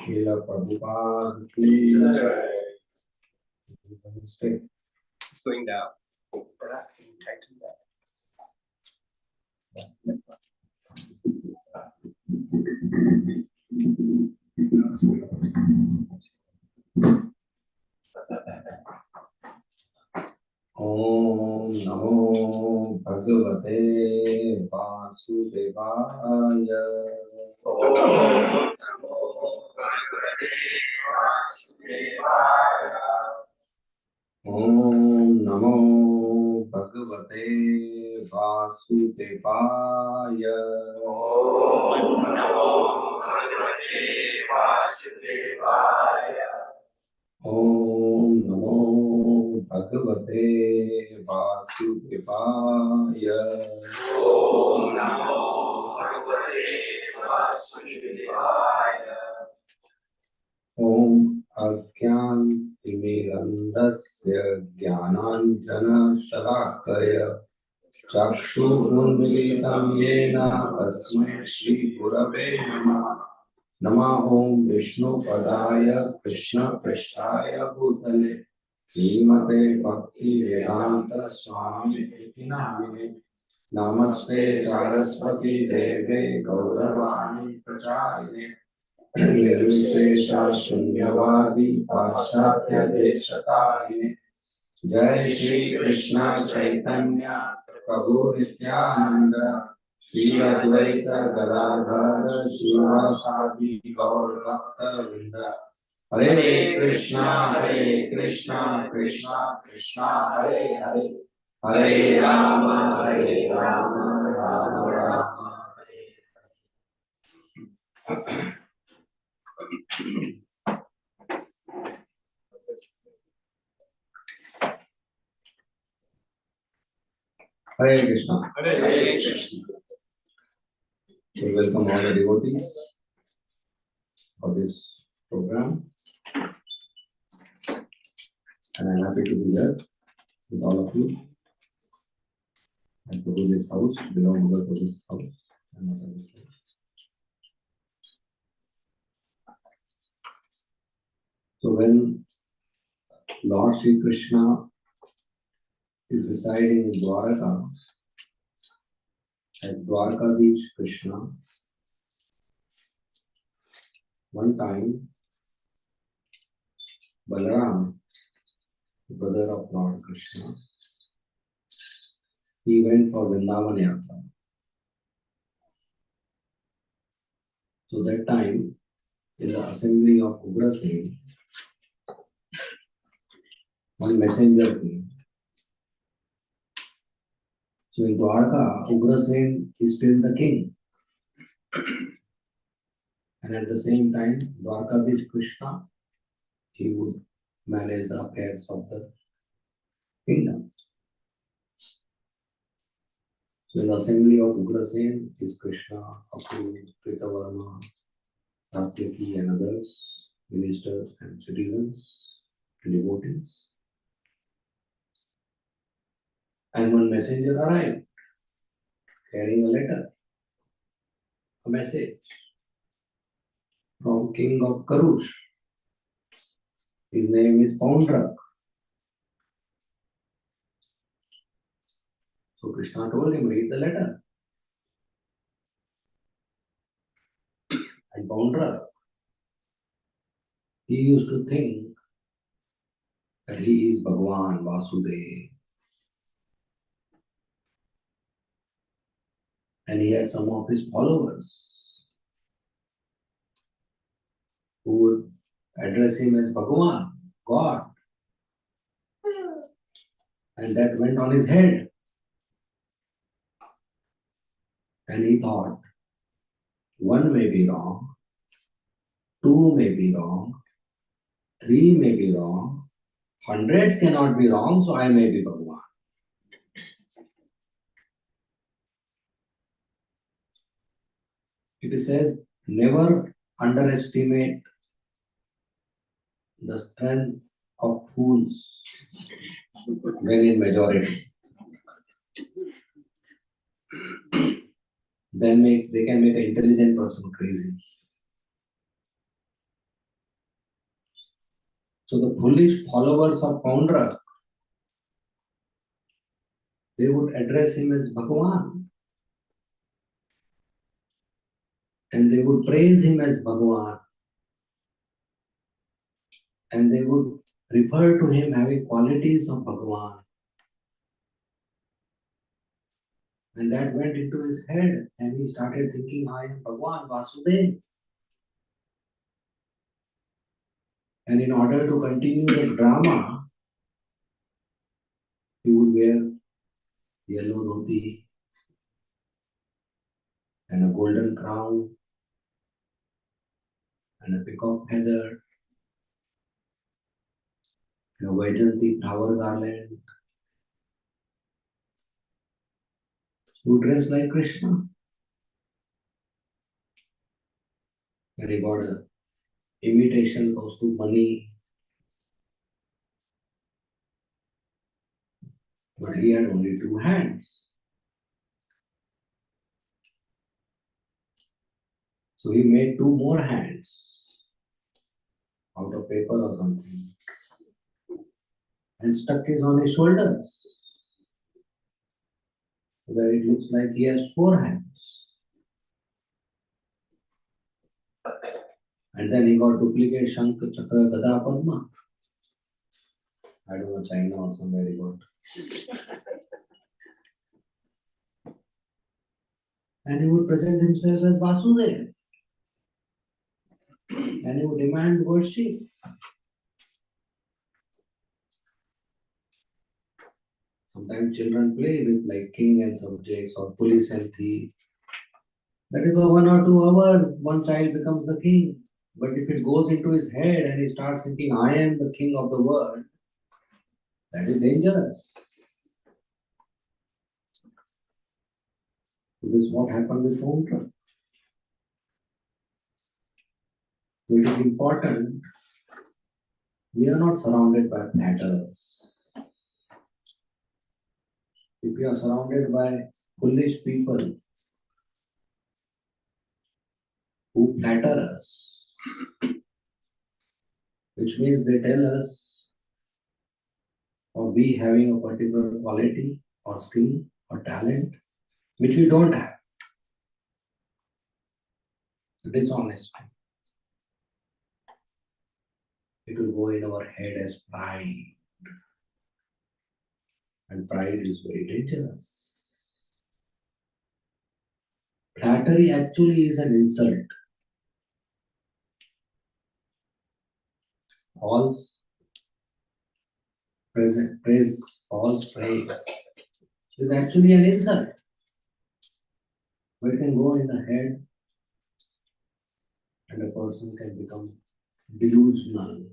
Srila Prabhupada ki Jai. It's going down. Tighten that. Om Namo Bhagavate Vasudevaya. Om Namo Bhagavate Vasudevaya. Om Namo Bhagavate Vasudevaya. Om Namo Bhagavate Vasudevaya. Om Namo Bhagavate Vasudevaya. Om Namo Bhagavate Vasudevaya. Om Ajnantimirandasya Jnananjana Shalakaya Chakshurunmilitam Yena Tasmai Shri Gurave Namah. Namah Om Vishnu Padaya Krishna Prasthaya Bhutale Srimate Bhakti Vedanta Swami Iti Namine Namaste Saraswati Deve Gauravani Pracharine Nirvishesha Shunyavadi Paschatya Deshatarine Jai Shri Krishna Chaitanya Prabhu Nityananda Shri Advaita Gadadhara Srivasadi Gaur Bhakta Vrinda Hare Krishna Krishna Krishna Hare Hare Hare Rama Rama Rama Hare. Hare Krishna. Hare Krishna. So welcome all the devotees for this program. And I'm happy to be here with all of you. And to this house, belong to this house. And other house. So when Lord Sri Krishna is residing in Dwaraka, as Dwarkadish Krishna, one time Balaram, the brother of Lord Krishna, he went for Vrindavan Yatra. So that time, in the assembly of Ugrasen, one messenger came. So in Dwarka, Ugrasen is still the king. And at the same time, Dwarkadish Krishna, he would manage the affairs of the kingdom. So in the assembly of Ugrasen is Krishna, Apu, Pritavarma, Satyaki and others, ministers and citizens, and devotees. And one messenger arrived, carrying a letter, a message from King of Karush. His name is Poundrak. So Krishna told him, read the letter. And Poundrak, he used to think that he is Bhagavan Vasudeva. And he had some of his followers who would address him as Bhagavan, God. And that went on his head. And he thought, one may be wrong, two may be wrong, three may be wrong, hundreds cannot be wrong, so I may be Bhagavan. It is said, never underestimate the strength of fools when in majority. Then they can make an intelligent person crazy. So the foolish followers of Poundra, they would address him as Bhagavan. And they would praise him as Bhagavan. And they would refer to him having qualities of Bhagavan. And that went into his head, and he started thinking, I am Bhagavan Vasudev. And in order to continue the drama, he would wear yellow dhoti and a golden crown and a peacock feather and a Vaijanti flower garland. He would dress like Krishna. And he got a imitation costume money, but he had only two hands. So he made two more hands out of paper or something and stuck it on his shoulders so that it looks like he has four hands. And then he got duplicate Shankha, Chakra, Gada, Padma. I don't know, China or somewhere he got. And he would present himself as Vasudev. And he would demand worship. Sometimes children play with like king and subjects or police and thief. That is for 1 or 2 hours, one child becomes the king. But if it goes into his head and he starts thinking, I am the king of the world, that is dangerous. This is what happened with Contra. So it is important. We are not surrounded by flatterers. If we are surrounded by foolish people who flatter us, which means they tell us of we having a particular quality or skill or talent which we don't have. Dishonesty. It will go in our head as pride. And pride is very dangerous. Flattery actually is an insult. False praise, false praise is actually an insult. But it can go in the head and a person can become delusional.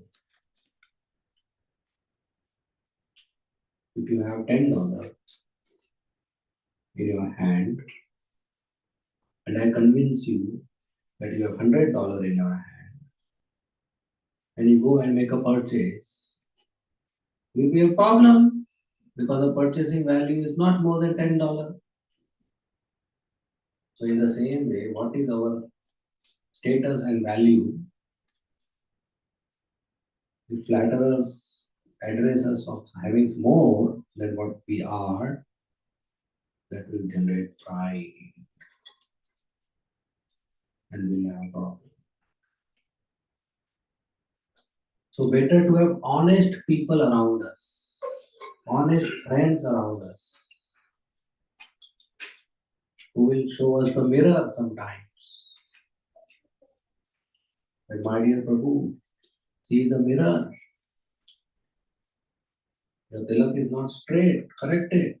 If you have $10 in your hand and I convince you that you have $100 in your hand and you go and make a purchase, it will be a problem because the purchasing value is not more than $10. So in the same way, what is our status and value? If flatterers address us of having more than what we are, that will generate pride and we'll have a problem. So better to have honest people around us, honest friends around us, who will show us the mirror sometimes. That my dear Prabhu, see the mirror. Your tilak is not straight, correct it.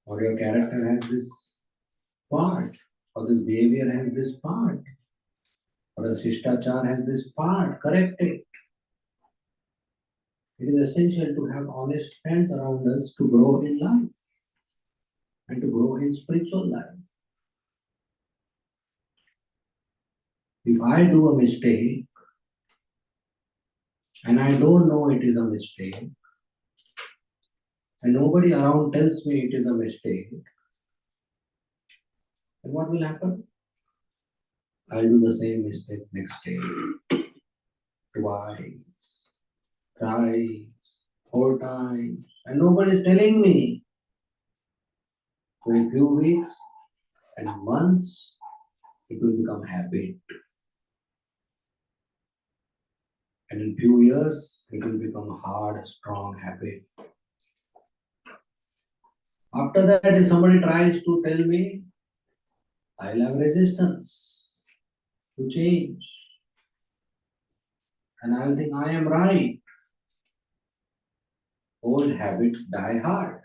Or your character has this part, or this behavior has this part, or the Shishtachar has this part, correct it. It is essential to have honest friends around us to grow in life and to grow in spiritual life. If I do a mistake and I don't know it is a mistake, and nobody around tells me it is a mistake, then what will happen? I'll do the same mistake next day. twice, thrice, 4 times, and nobody is telling me. So in few weeks and months, it will become habit. And in few years, it will become a hard, strong habit. After that, if somebody tries to tell me, I'll have resistance to change. And I will think I am right. Old habits die hard.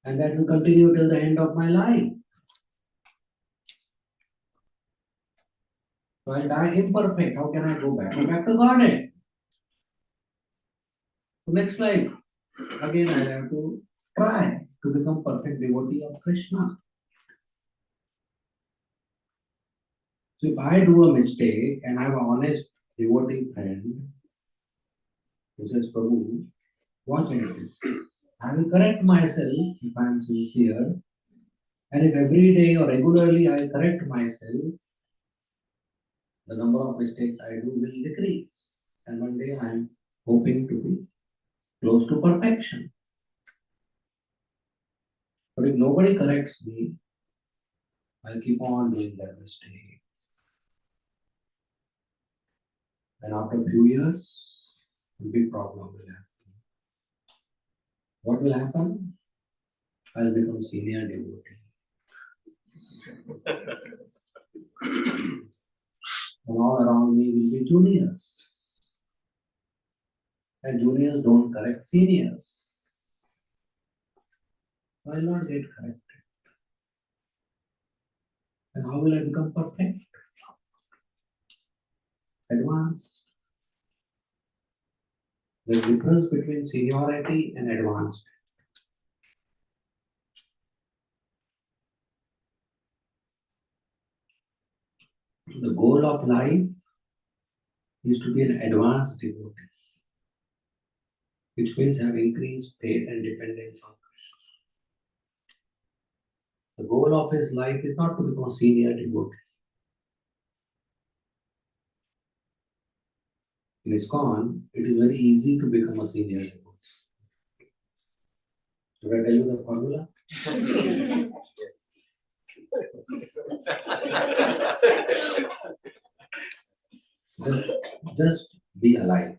And that will continue till the end of my life. So I'll die imperfect. How can I go back? Go back to Godhead. So next life, again I have to try to become perfect devotee of Krishna. So if I do a mistake and I have an honest devotee friend who says, Prabhu, watch at this. I will correct myself if I am sincere. And if every day or regularly I correct myself, the number of mistakes I do will decrease. And one day I am hoping to be close to perfection. But if nobody corrects me, I'll keep on doing that mistake. And after a few years, a big problem will happen. What will happen? I'll become senior devotee. And all around me will be juniors. And juniors don't correct seniors. I will not get corrected. And how will I become perfect? Advanced. The difference between seniority and advanced. The goal of life is to be an advanced devotee, which means have increased faith and dependence on Krishna. The goal of his life is not to become a senior devotee. In ISKCON, it is very easy to become a senior devotee. Should I tell you the formula? Yes. Just be alive.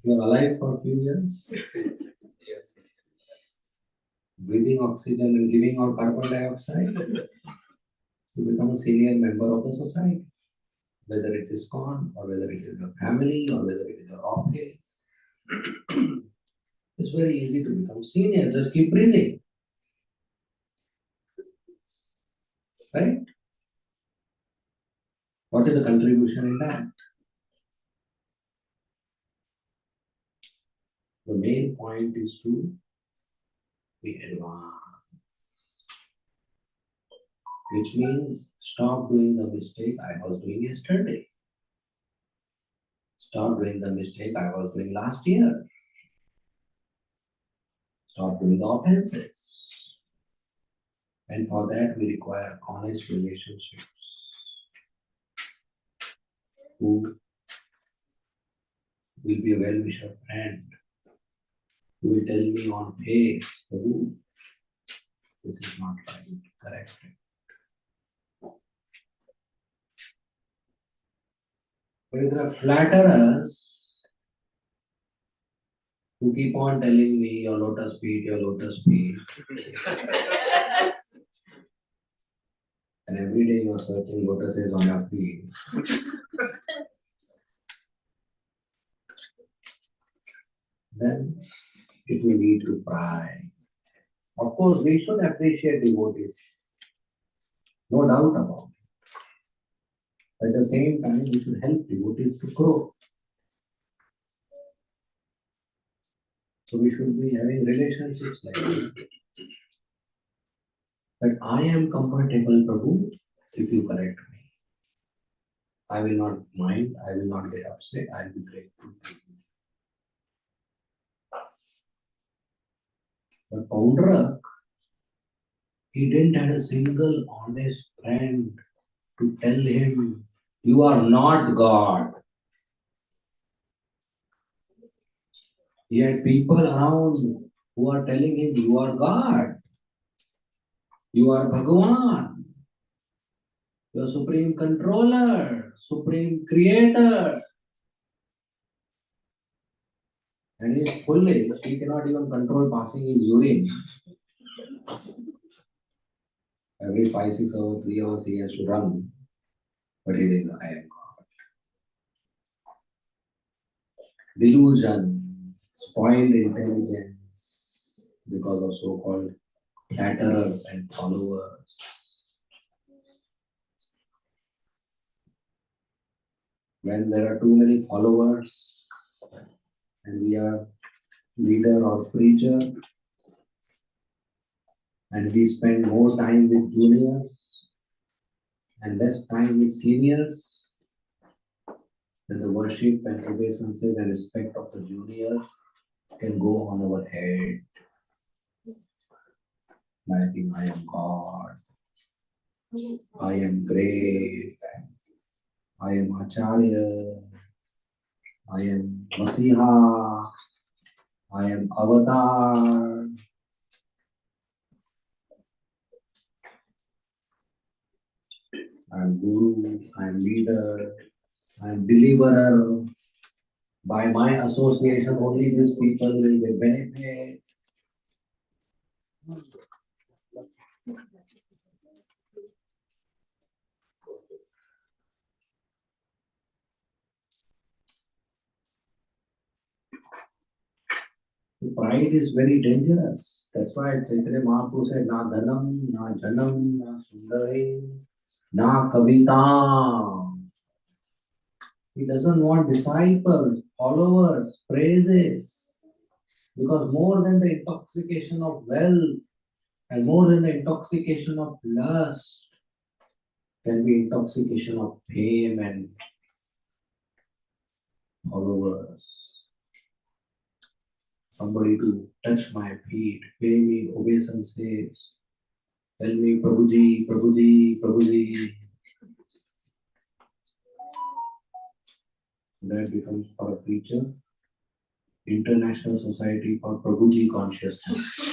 You are alive for a few years, Yes. breathing oxygen and giving out carbon dioxide, you become a senior member of the society. Whether it is ISKCON or whether it is your family or whether it is your office. It's very easy to become senior, just keep breathing. Right? What is the contribution in that? The main point is to be advanced, which means stop doing the mistake I was doing yesterday. Stop doing the mistake I was doing last year. Stop doing the offenses. And for that, we require honest relationships. Who will be a well-wisher friend, who will tell me on face, oh, this is not right, correct. But if there are flatterers who keep on telling me your lotus feet, and every day you are searching lotuses on your feet, then it will lead to pride. Of course, we should appreciate devotees, no doubt about it. At the same time, we should help devotees to grow. So we should be having relationships like that. But I am comfortable, Prabhu, if you correct me. I will not mind, I will not get upset, I will be grateful to you. But Poundrak, he didn't have a single honest friend to tell him, you are not God. He had people around who are telling him, you are God, you are Bhagavan, you are Supreme Controller, Supreme Creator. And he is foolish, he cannot even control passing his urine. Every 5, 6 hours, 3 hours he has to run. But he thinks, I am God. Delusion, spoiled intelligence because of so-called flatterers and followers. When there are too many followers and we are leader or preacher and we spend more time with juniors and less time with seniors, then the worship and obeisances and respect of the juniors can go on our head. I think I am God, I am great, I am Acharya, I am Masiha, I am Avatar. I am Guru, I am leader, I am deliverer. By my association, only these people will get benefit. Pride is very dangerous. That's why Chaitanya Mahaprabhu said, Na dhanam, na janam, na sundare, na kavita. He doesn't want disciples, followers, praises. Because more than the intoxication of wealth and more than the intoxication of lust can be intoxication of fame and followers. Somebody to touch my feet, pay me obeisances, tell me Prabhuji, Prabhuji, Prabhuji. That becomes for a preacher, International Society for Prabhuji Consciousness.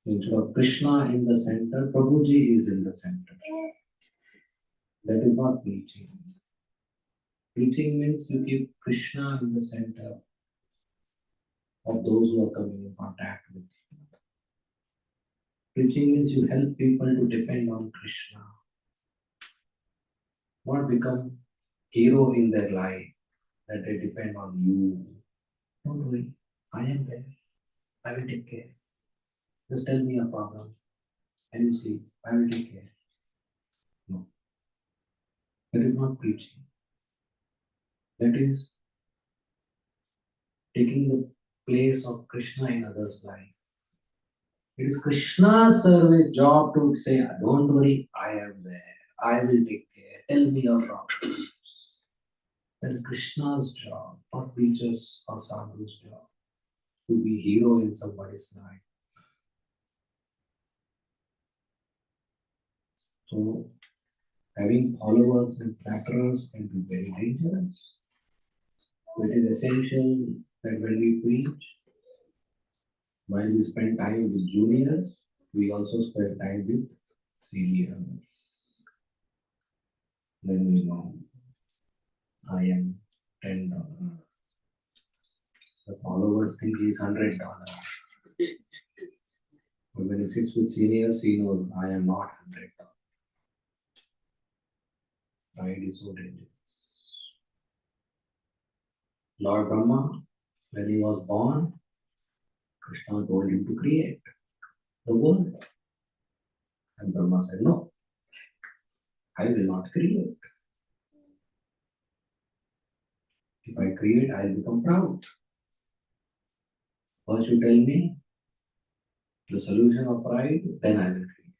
Instead of Krishna in the center, Prabhuji is in the center. That is not preaching. Preaching means you keep Krishna in the center of those who are coming in contact with you. Preaching means you help people to depend on Krishna, not become hero in their life, that they depend on you. Don't worry, I am there. I will take care. Just tell me a problem and you see, I will take care. No, that is not preaching. That is taking the place of Krishna in others' life. It is Krishna's service job to say, don't worry, I am there. I will take care. Tell me your problem. That is Krishna's job, not preachers or sadhus' job, to be hero in somebody's life. So, having followers and flatterers can be very dangerous. So it is essential that when we preach, while we spend time with juniors, we also spend time with seniors. Then we know I am $10. The followers think he is $100. But when he sits with seniors, he knows I am not $100. Pride is so dangerous. Lord Brahma, when he was born, Krishna told him to create the world. And Brahma said, no, I will not create. If I create, I will become proud. First you tell me the solution of pride, then I will create.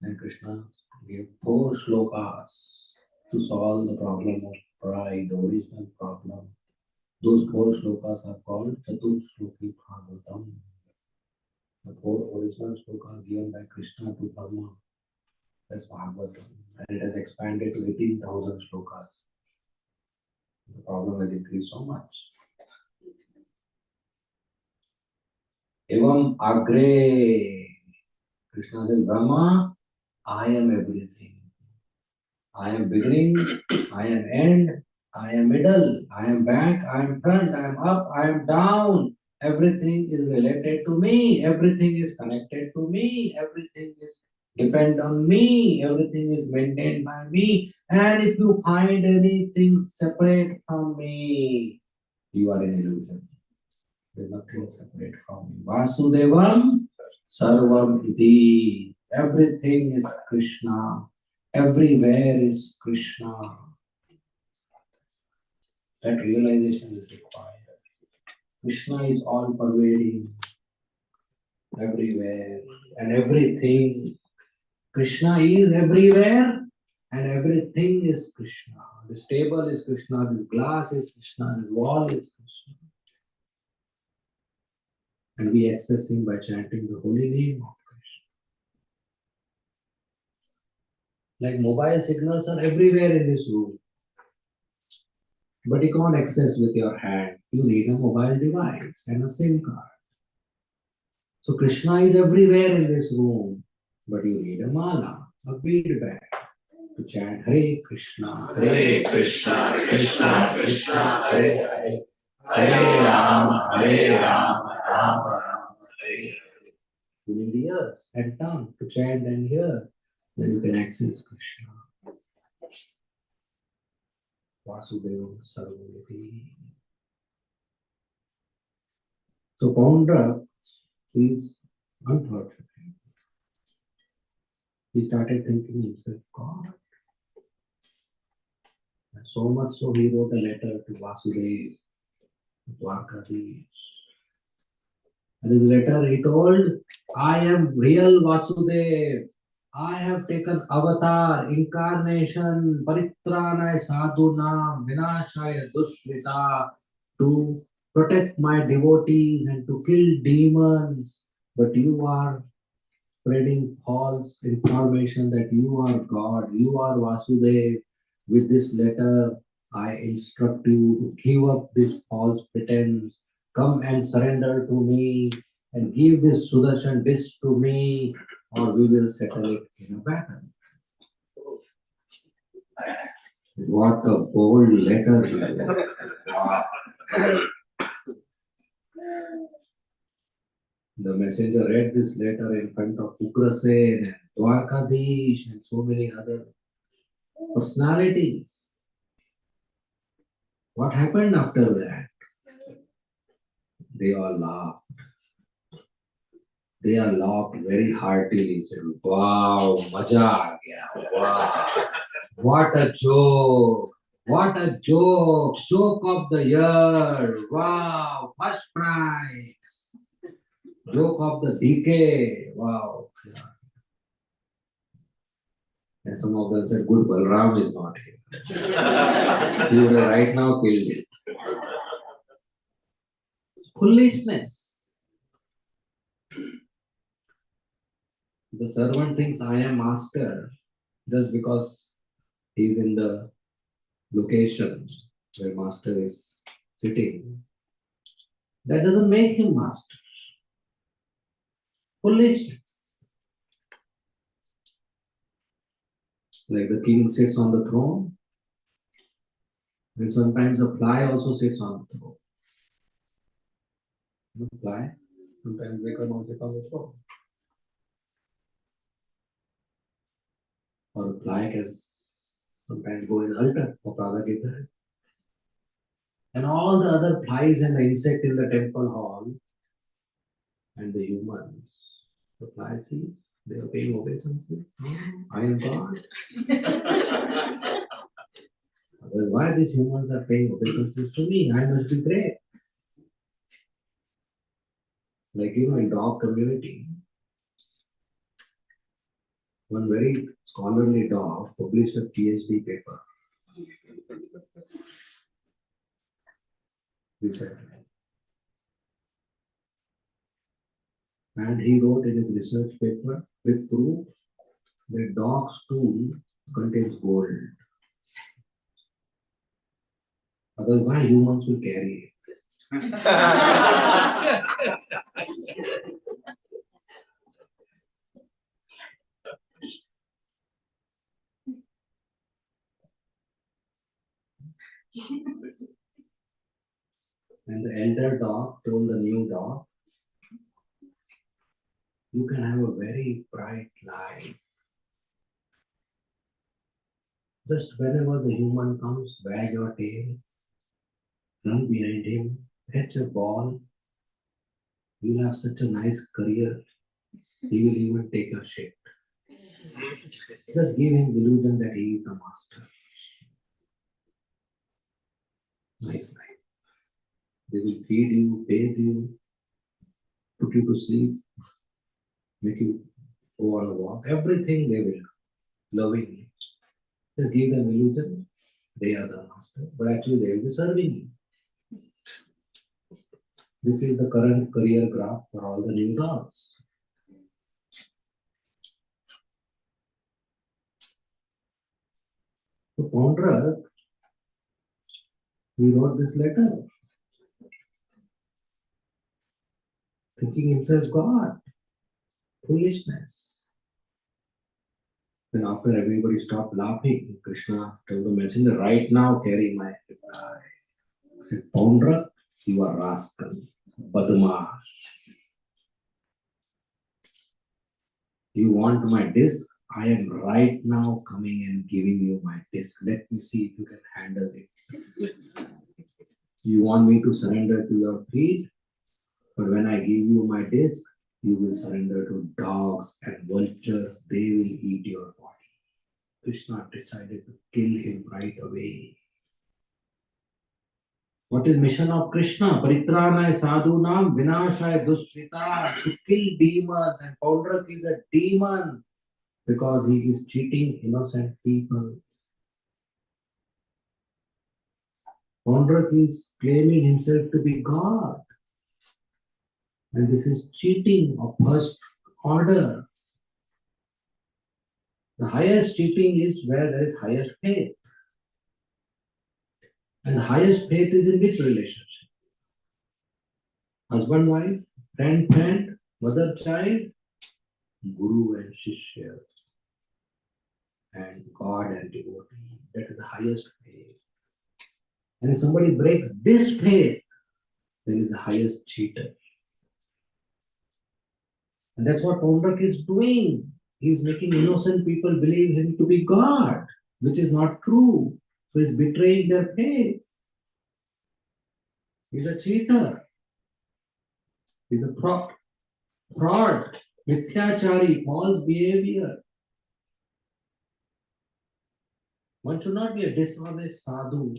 And Krishna gave 4 shlokas to solve the problem of pride, the original problem. Those four shlokas are called Chaturshloki Bhagavatam. The four original slokas given by Krishna to Brahma as Bhagavatam, and it has expanded to 18,000 slokas. The problem has increased so much. Evam Agre. Krishna says, Brahma, I am everything. I am beginning, I am end, I am middle, I am back, I am front, I am up, I am down. Everything is related to me, everything is connected to me, everything is depend on me, everything is maintained by me. And if you find anything separate from me, you are in illusion. There is nothing separate from me. Vasudevam Sarvam Iti. Everything is Krishna. Everywhere is Krishna. That realization is required. Krishna is all pervading, everywhere and everything. Krishna is everywhere and everything is Krishna. This table is Krishna, this glass is Krishna, this wall is Krishna. And we access him by chanting the holy name of Krishna. Like mobile signals are everywhere in this room. But you can't access with your hand. You need a mobile device and a SIM card. So Krishna is everywhere in this room, but you need a mala, a bead bag to chant Hare Krishna, Hare Krishna, Krishna Krishna, Hare Hare, Hare Rama, Hare Rama, Rama Rama, Hare Hare. You need ears and tongue to chant and hear. Then you can access Krishna. Vasudeva Sarvamiti. So Poundra is unfortunate. He started thinking himself, God. And so much so he wrote a letter to Vasudeva, Dwarkadish. And his letter he told, I am real Vasudeva. I have taken avatar, incarnation, paritranaya sadhunam, vinashaya duskrita, to protect my devotees and to kill demons. But you are spreading false information that you are God, you are Vasudeva. With this letter, I instruct you to give up this false pretense. Come and surrender to me and give this Sudarshan dish to me, or we will settle it in a battle. What a bold letter he wrote. Wow. The messenger read this letter in front of Ugrasen and Dwarkadish and so many other personalities. What happened after that? They all laughed. They all laughed very heartily. Said, wow, maja aa gaya. Wow. What a joke. What a joke. Joke of the year. Wow. First prize. Joke of the decade. Wow. And some of them said, good, Balram is not here. He would have right now killed it. It's foolishness. The servant thinks I am master just because he is in the location where master is sitting. That doesn't make him master. Foolishness. Like the king sits on the throne, and sometimes a fly also sits on the throne. You know, fly, sometimes they come also on the throne. Or a fly can sometimes go in altar for Prada Gita. And all the other flies and the insect in the temple hall and the humans, the flies see, they are paying obeisance. I am God. Well, why these humans are paying obeisances to me? I must be great. Like, in dog community, one very scholarly dog published a PhD paper He said. And he wrote in his research paper with proof that dog's stool contains gold. Otherwise, why humans will carry it? And the elder dog told the new dog, you can have a very bright life. Just whenever the human comes, wag your tail, run behind him, catch a ball. You'll have such a nice career. He will even take your shit. Just give him the illusion that he is a master. Nice life. They will feed you, bathe you, put you to sleep, make you go on a walk. Everything they will lovingly. Just give them illusion. They are the master, but actually they will be serving you. This is the current career graph for all the new dogs. So Pondrak, he wrote this letter, thinking himself God, foolishness. Then after everybody stopped laughing, Krishna told the messenger, right now carry my reply. He said, Pondrak, you are rascal, badmash. You want my disc? I am right now coming and giving you my disc. Let me see if you can handle it. You want me to surrender to your feet? But when I give you my disc, you will surrender to dogs and vultures. They will eat your body. Krishna decided to kill him right away. What is mission of Krishna? Paritranaya sadhunam vinashaya dushrita. To kill demons, and Pondrak is a demon because he is cheating innocent people. Pondrak is claiming himself to be God. And this is cheating of first order. The highest cheating is where there is highest faith. And the highest faith is in which relationship? Husband, wife, friend, friend, mother, child, guru and shishya, and God and devotee. That is the highest faith. And if somebody breaks this faith, then is the highest cheater. And that's what Pondrak is doing. He is making innocent people believe him to be God, which is not true. So he's betraying their faith. He's a cheater. He's a fraud, mithyachari, false behavior. One should not be a dishonest sadhu,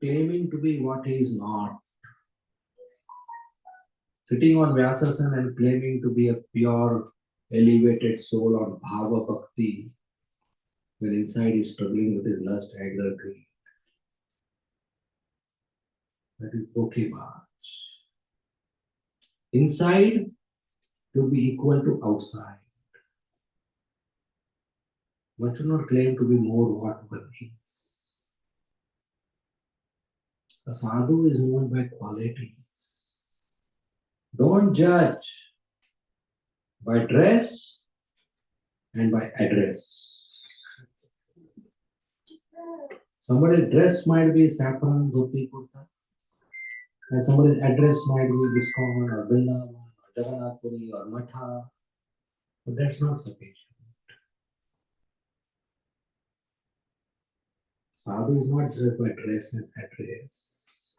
claiming to be what he is not. Sitting on Vyasasana and claiming to be a pure, elevated soul on bhava bhakti, when inside he's struggling with his lust, anger, greed. That is dhokebaj. Inside to be equal to outside. One should not claim to be more what one is. A sadhu is known by qualities. Don't judge by dress and by address. Somebody's dress might be saffron, dhoti, kurta, and somebody's address might be Discover or Vrindavan or Jagannath Puri or Matha, but that's not sufficient. Sadhu is not judged by dress and address.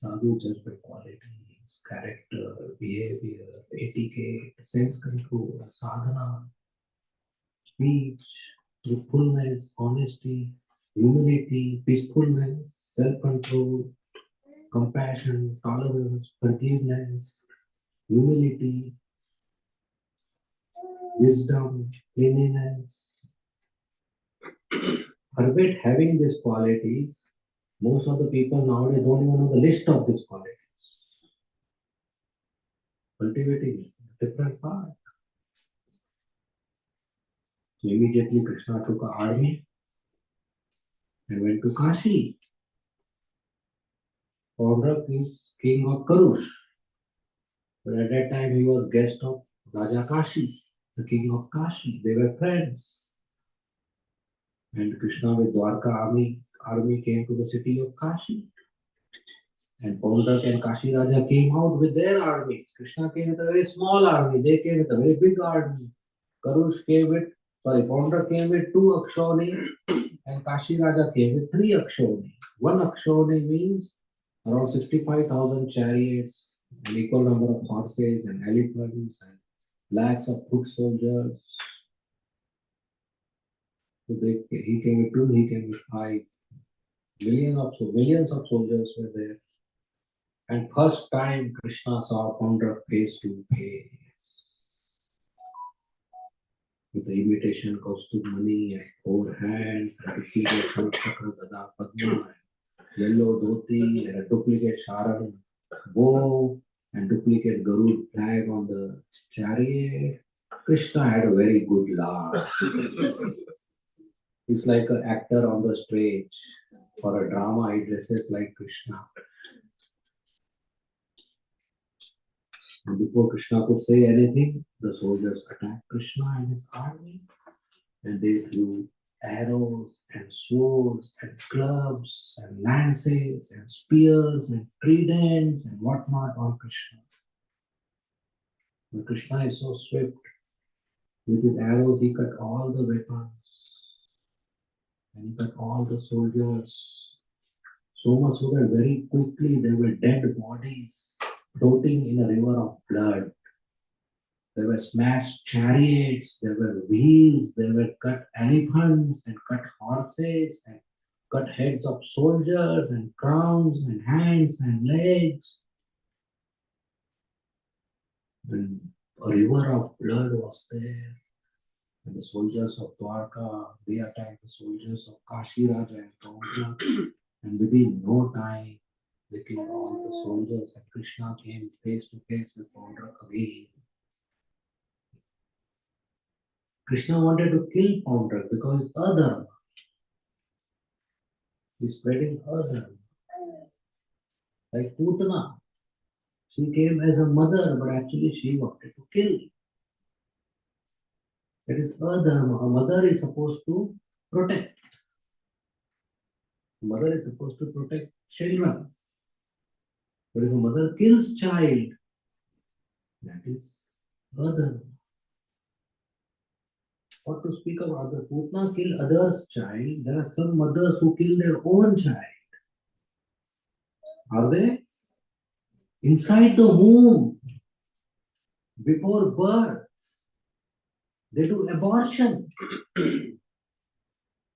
Sadhu is judged by qualities, character, behavior, etiquette, sense control, sadhana, speech, truthfulness, honesty, humility, peacefulness, self-control, compassion, tolerance, forgiveness, humility, wisdom, cleanliness, Albeit having these qualities, most of the people nowadays don't even know the list of these qualities. Cultivating is a different part. So immediately Krishna took an army and went to Kashi. Paundrak is king of Karush. But at that time he was guest of Raja Kashi, the king of Kashi. They were friends. And Krishna with Dwarka army came to the city of Kashi. And Paundrak and Kashi Raja came out with their armies. Krishna came with a very small army. They came with a very big army. Paundrak came with 2 Akshoni and Kashi Raja came with 3 Akshoni. 1 Akshoni means around 65,000 chariots, an equal number of horses and elephants and lakhs of foot soldiers. So he came with 2, he came with 5. Millions of soldiers were there. And first time Krishna saw Paundrak face to face. With the imitation Kaustubmani and 4 hands, and a duplicate Chakra Gada Padma, yellow dhoti, and a duplicate Sharan bow, and duplicate Garud flag on the chariot. Krishna had a very good laugh. He's like an actor on the stage. For a drama, he dresses like Krishna. And before Krishna could say anything, the soldiers attacked Krishna and his army. And they threw arrows and swords and clubs and lances and spears and tridents and whatnot on Krishna. But Krishna is so swift. With his arrows, he cut all the weapons and he cut all the soldiers. So much so that very quickly there were dead bodies floating in a river of blood. There were smashed chariots, there were wheels, there were cut elephants and cut horses and cut heads of soldiers and crowns and hands and legs. And a river of blood was there. And the soldiers of Dwarka, they attacked the soldiers of Kashi Raja and Paundrak. And within no time, they killed all the soldiers and Krishna came face to face with Paundrak again. Krishna wanted to kill Paundrak because it's adharma. He's spreading adharma. Like Putana. She came as a mother, but actually she wanted to kill. That is adharma. A mother is supposed to protect. A mother is supposed to protect children. But if a mother kills child, that is adharma. What to speak of other? Putna kill others' child. There are some mothers who kill their own child. Are they? Inside the womb, before birth, they do abortion.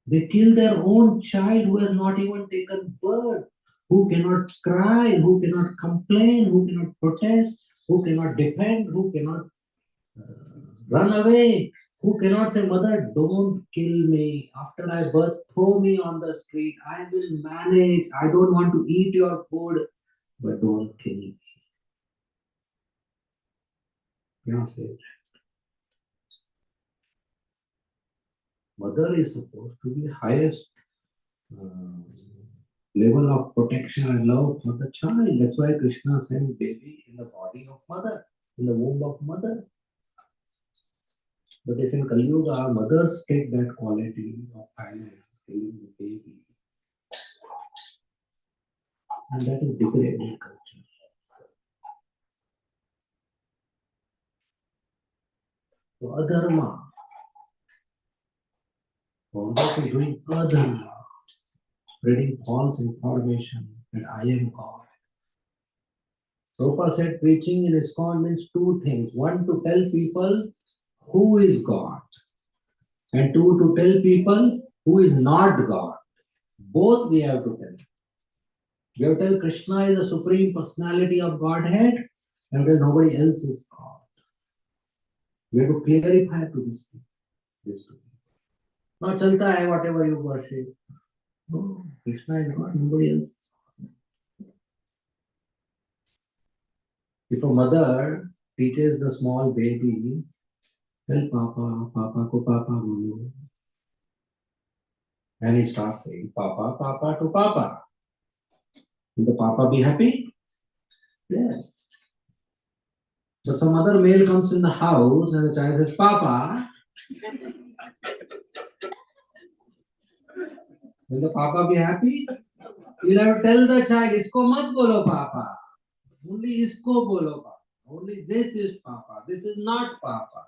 They kill their own child who has not even taken birth, who cannot cry, who cannot complain, who cannot protest, who cannot defend, who cannot run away, who cannot say, Mother, don't kill me. After I birth, throw me on the street. I will manage. I don't want to eat your food, but don't kill me. Cannot say that. Mother is supposed to be highest level of protection and love for the child. That's why Krishna sends baby in the body of mother, in the womb of mother. But if in Kali Yuga, mothers take that quality of silence, killing the baby, and that is degraded culture. So adharma. Paundrak is doing adharma, spreading false information that I am God. Prabhupada said preaching in ISKCON means 2 things. 1, to tell people who is God, and 2, to tell people who is not God. Both we have to tell. We have to tell Krishna is the supreme personality of Godhead, and that nobody else is God. We have to clarify to this people. Now chalta hai whatever you worship. No, Krishna is God, nobody else. If a mother teaches the small baby, tell Papa, Papa ko Papa bolo. And he starts saying Papa, Papa to Papa. Will the Papa be happy? Yes. But some other male comes in the house and the child says, Papa. Will the Papa be happy? You'll have to tell the child, Isko mat bolo Papa. Only isko bolo Papa. Only this is Papa. This is not Papa.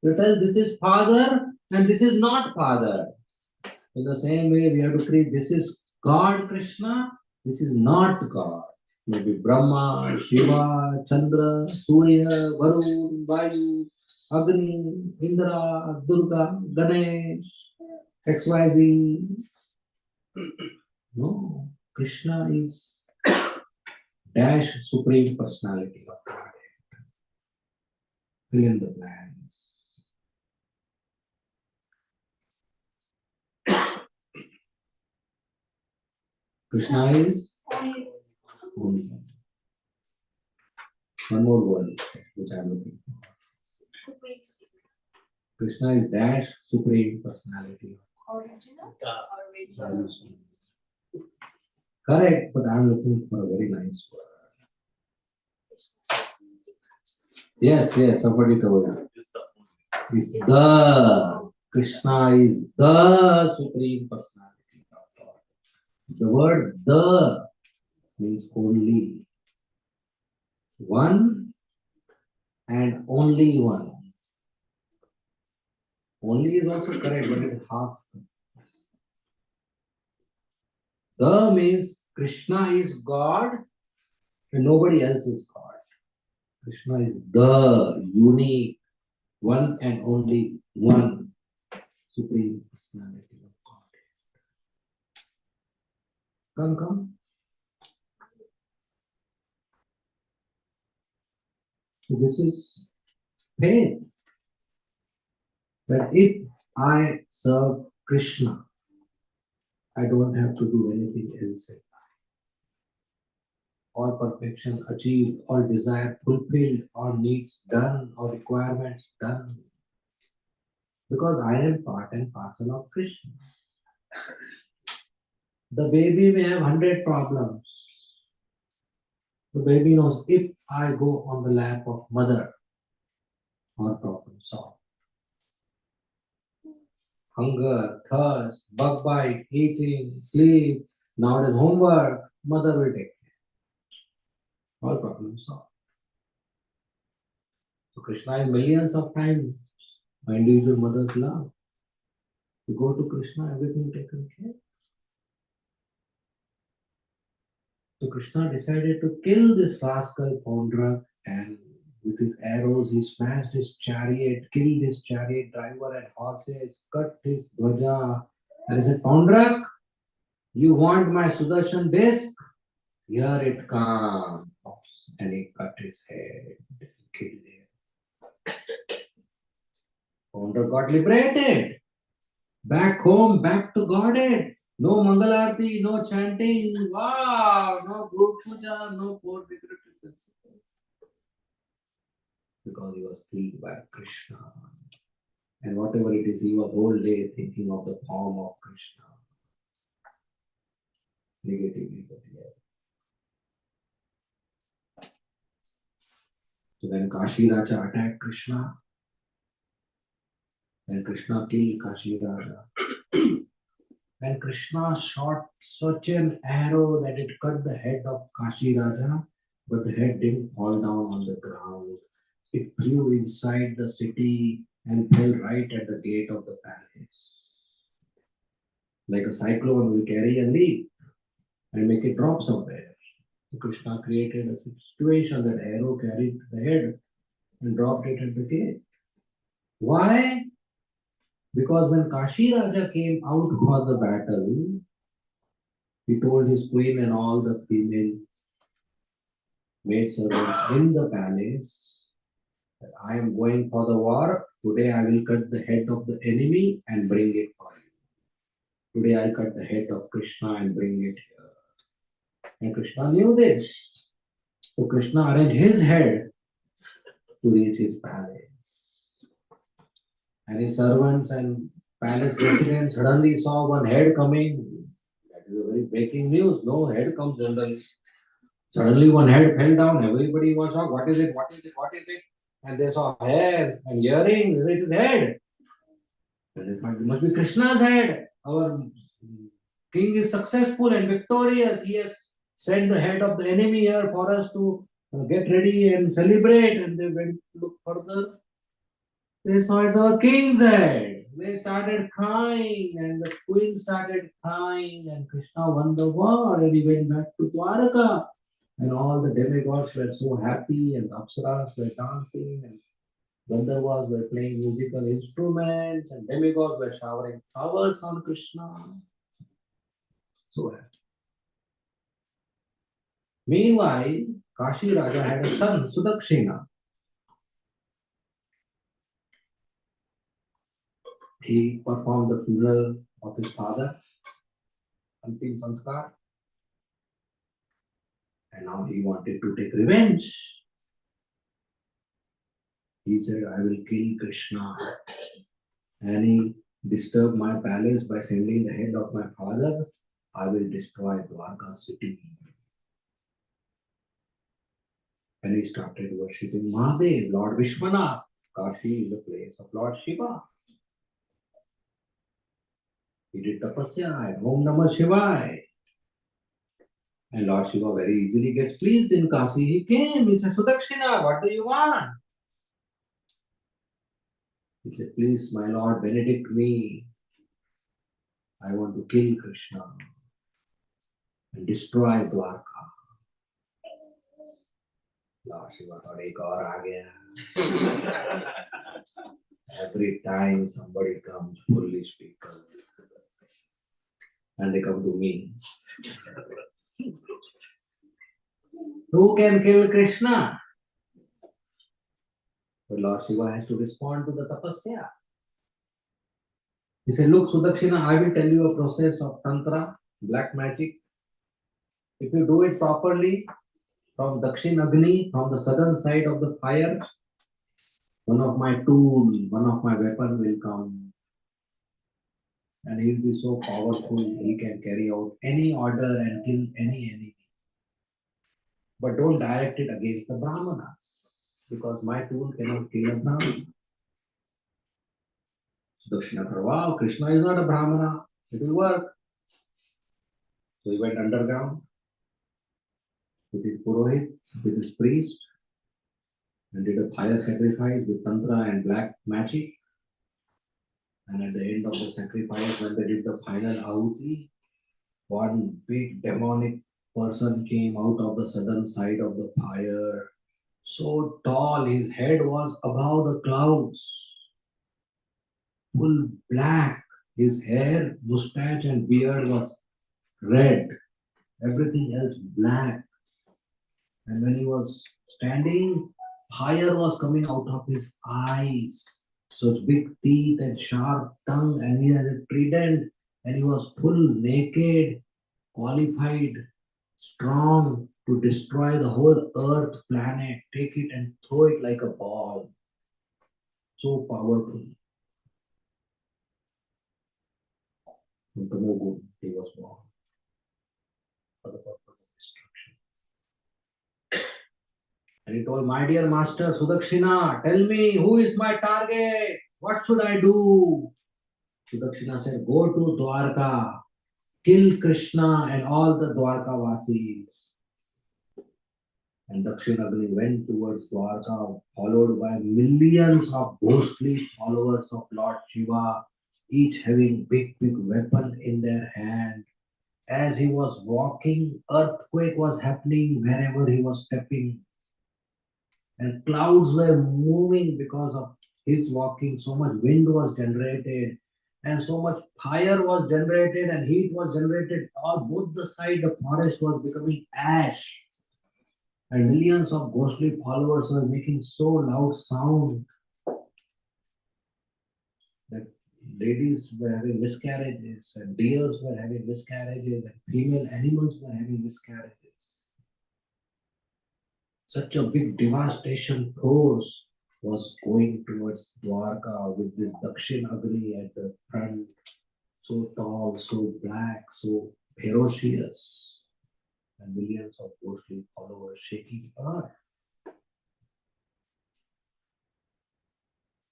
You tell this is Father and this is not Father. In the same way, we have to create this is God Krishna, this is not God. Maybe Brahma, Shiva, Chandra, Surya, Varun, Vayu, Agni, Indra, Durga, Ganesh, XYZ. No, Krishna is dash supreme personality of God. Fill in the blanks. Krishna is only. One more word which I am looking for. Krishna is dash supreme personality. The Correct, but I am looking for a very nice word. Yes, somebody told me. It's the Krishna is the supreme personality of God. The word the means only. One and only one. Only is also correct, but it is half. The means Krishna is God and nobody else is God. Krishna is the unique, one and only one supreme personality of God. Come. So this is faith. That if I serve Krishna, I don't have to do anything else. All perfection achieved, all desire fulfilled, all needs done, all requirements done. Because I am part and parcel of Krishna. The baby may have 100 problems. The baby knows if I go on the lap of mother, all problems solved. Hunger, thirst, bug bite, eating, sleep, now it is homework, mother will take care. All problems solved. So Krishna is millions of times my individual mother's love. You go to Krishna, everything taken care. So Krishna decided to kill this rascal Pondrak, and with his arrows he smashed his chariot, killed his chariot driver and horses, cut his dhwaja. And he said, Pondrak, you want my Sudarshan disc? Here it comes. And he cut his head and killed him. Pondrak got liberated. Back home, back to Godhead. No Mangalarti, no chanting. Wow, no group puja, no poor decorative. Because he was killed by Krishna. And whatever it is, he was whole day thinking of the form of Krishna. Negatively, but yeah. So when Kashi Raja attacked Krishna, and Krishna killed Kashi Raja, and Krishna shot such an arrow that it cut the head of Kashi Raja, but the head didn't fall down on the ground. It flew inside the city and fell right at the gate of the palace. Like a cyclone will carry a leaf and make it drop somewhere. So Krishna created a situation that arrow carried the head and dropped it at the gate. Why? Because when Kashi Raja came out for the battle, he told his queen and all the female maidservants in the palace that I am going for the war. Today I will cut the head of the enemy and bring it for you. Today I cut the head of Krishna and bring it here. And Krishna knew this. So Krishna arranged his head to reach his palace. And his servants and palace residents suddenly saw one head coming. That is a very breaking news. No head comes generally. Suddenly one head fell down. Everybody was shocked. What is it? What is it? What is it? And they saw hairs and earrings. It is head. And they thought it must be Krishna's head. Our king is successful and victorious. He has sent the head of the enemy here for us to get ready and celebrate. And they went to look further. They saw it's our king's head. They started crying, and the queen started crying, and Krishna won the war, and he went back to Dwarka. And all the demigods were so happy, and the apsaras were dancing, and Gandharvas were playing musical instruments, and demigods were showering flowers on Krishna. So happy. Meanwhile, Kashi Raja had a son, Sudakshina. He performed the funeral of his father, Antim Sanskar, and now he wanted to take revenge. He said, I will kill Krishna. And he disturbed my palace by sending the head of my father. I will destroy Dwarka city. And he started worshipping Mahadev, Lord Vishwanath. Kashi is a place of Lord Shiva. He did tapasya and Om Namah Shivaya. And Lord Shiva very easily gets pleased in Kashi. He came, he said, Sudakshina, what do you want? He said, please, my Lord, benedict me. I want to kill Krishna and destroy Dwarka. Lord Shiva thought, ek aur aa gaya. Every time somebody comes, foolish people, and they come to me. Who can kill Krishna? But Lord Shiva has to respond to the tapasya. He said, look, Sudakshina, I will tell you a process of tantra, black magic. If you do it properly, from Dakshin Agni, from the southern side of the fire, one of my tools, one of my weapon will come. And he will be so powerful, he can carry out any order and kill any enemy. But don't direct it against the Brahmanas, because my tool cannot kill a Brahmana. So Dakshina thought, wow, Krishna is not a Brahmana, it will work. So he went underground with his Purohit, with his priest, and did a fire sacrifice with Tantra and black magic. And at the end of the sacrifice, when they did the final ahuti, one big demonic person came out of the southern side of the fire. So tall, his head was above the clouds. Full black. His hair, mustache, and beard was red. Everything else black. And when he was standing, fire was coming out of his eyes. Such big teeth and sharp tongue, and he had a trident, and he was full naked, qualified, strong to destroy the whole earth planet, take it and throw it like a ball. So powerful. In Tamogun, he was born for the purpose of destruction. And he told, my dear master Sudakshina, tell me, who is my target? What should I do? Sudakshina said, go to Dwarka, kill Krishna and all the Dwarka Vasis. And Dakshinagni went towards Dwarka, followed by millions of ghostly followers of Lord Shiva, each having big weapon in their hand. As he was walking, earthquake was happening wherever he was stepping. And clouds were moving because of his walking. So much wind was generated, and so much fire was generated, and heat was generated. On both the side, the forest was becoming ash. And millions of ghostly followers were making so loud sound that ladies were having miscarriages, and deers were having miscarriages, and female animals were having miscarriages. Such a big devastation force was going towards Dwarka with this Dakshin Agni at the front, so tall, so black, so ferocious, and millions of ghostly followers shaking earth.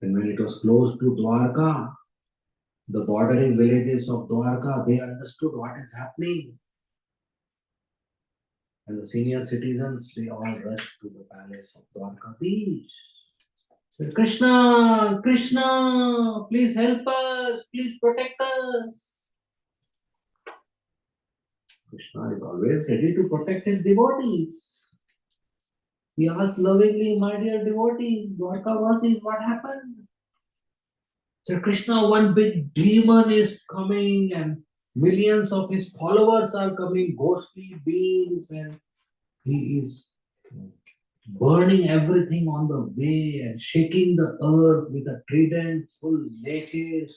And when it was close to Dwarka, the bordering villages of Dwarka, they understood what is happening. And the senior citizens, they all rushed to the palace of Dwarkadhish. Said, Krishna, Krishna, please help us, please protect us. Krishna is always ready to protect his devotees. He asked lovingly, my dear devotees, Dwarkavasis, what happened? Said Krishna, one big demon is coming and millions of his followers are coming, ghostly beings, and he is burning everything on the way and shaking the earth with a trident full naked.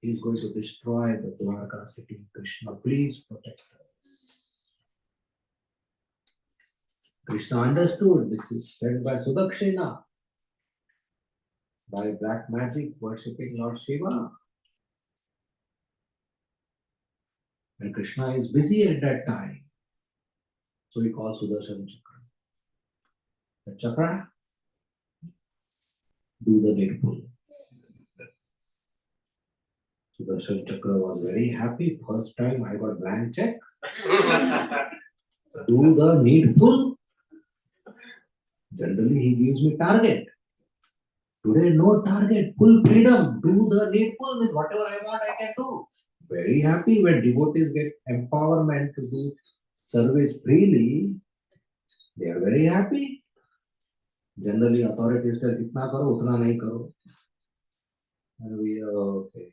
He is going to destroy the Dwarka city. Krishna, please protect us. Krishna understood this is said by Sudakshina, by black magic worshipping Lord Shiva. And Krishna is busy at that time. So he calls Sudarshan Chakra. The Chakra, do the needful. Sudarshan Chakra was very happy. First time I got blank check. Do the needful. Generally he gives me target. Today no target, full freedom. Do the needful with whatever I want I can do. Very happy when devotees get empowerment to do service freely. They are very happy. Generally authorities tell itna karo, utna nahi karo. And we are okay.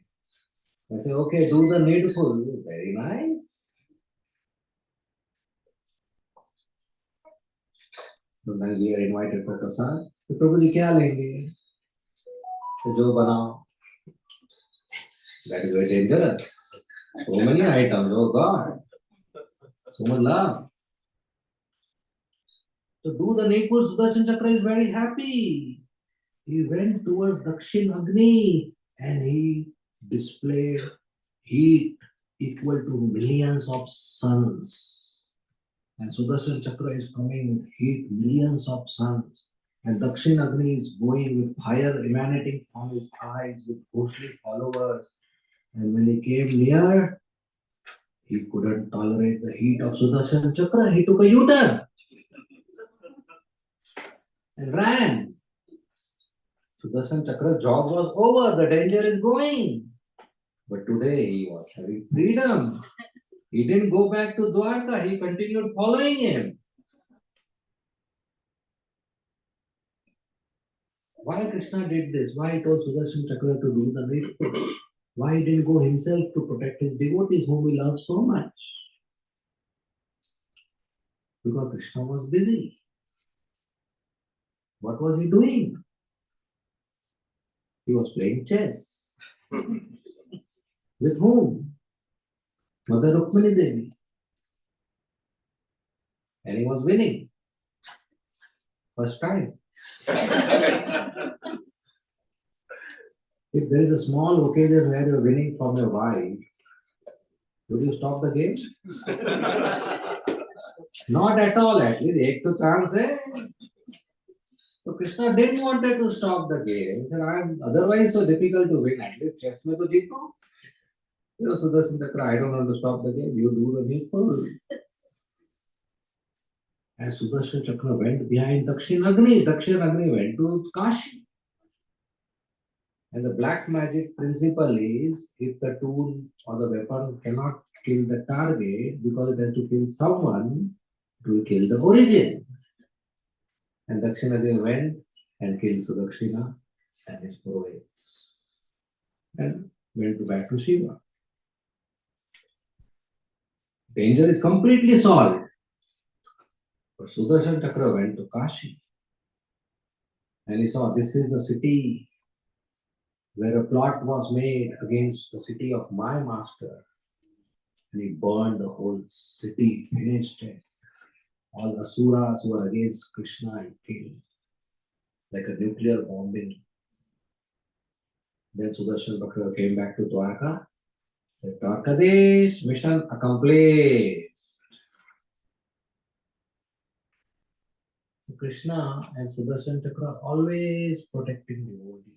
I say, okay, do the needful. Very nice. Sometimes we are invited for prasad. तो प्रभु जी क्या लेंगे? तो जो बनाओ. That is very dangerous. So many items. Oh God. So much love. So do the needful. Sudarshan Chakra is very happy. He went towards Dakshin Agni and he displayed heat equal to millions of suns. And Sudarshan Chakra is coming with heat, millions of suns. And Dakshin Agni is going with fire emanating from his eyes with ghostly followers. And when he came near, he couldn't tolerate the heat of Sudarshan Chakra. He took a U-turn and ran. Sudarshan Chakra job was over. The danger is going. But today he was having freedom. He didn't go back to Dwarka. He continued following him. Why Krishna did this? Why he told Sudarshan Chakra to do the needful? Why he didn't go himself to protect his devotees whom he loves so much? Because Krishna was busy. What was he doing? He was playing chess. With whom? Mother Rukmini Devi. And he was winning. First time. If there is a small occasion where you're winning from your wife, would you stop the game? Not at all, at least. Ek to chance hai. So Krishna didn't wanted to stop the game. He said, I am otherwise so difficult to win. At least chess mein to jeetu. You know, Sudarshan Chakra, I don't want to stop the game. You do the needful. And Sudarshan Chakra went behind Dakshin Agni. Dakshin Agni went to Kashi. And the black magic principle is if the tool or the weapon cannot kill the target because it has to kill someone, it will kill the origin. And Dakshin Agni went and killed Sudakshina and his purohits and went back to Shiva. Danger is completely solved. But Sudarshan Chakra went to Kashi and he saw this is the city where a plot was made against the city of my master, and he burned the whole city, finished it. All the asuras who were against Krishna he killed, like a nuclear bombing. Then Sudarshan Bakra came back to Dwarka, said, Dwarkadish, mission accomplished. Krishna and Sudarshan Chakra are always protecting devotees.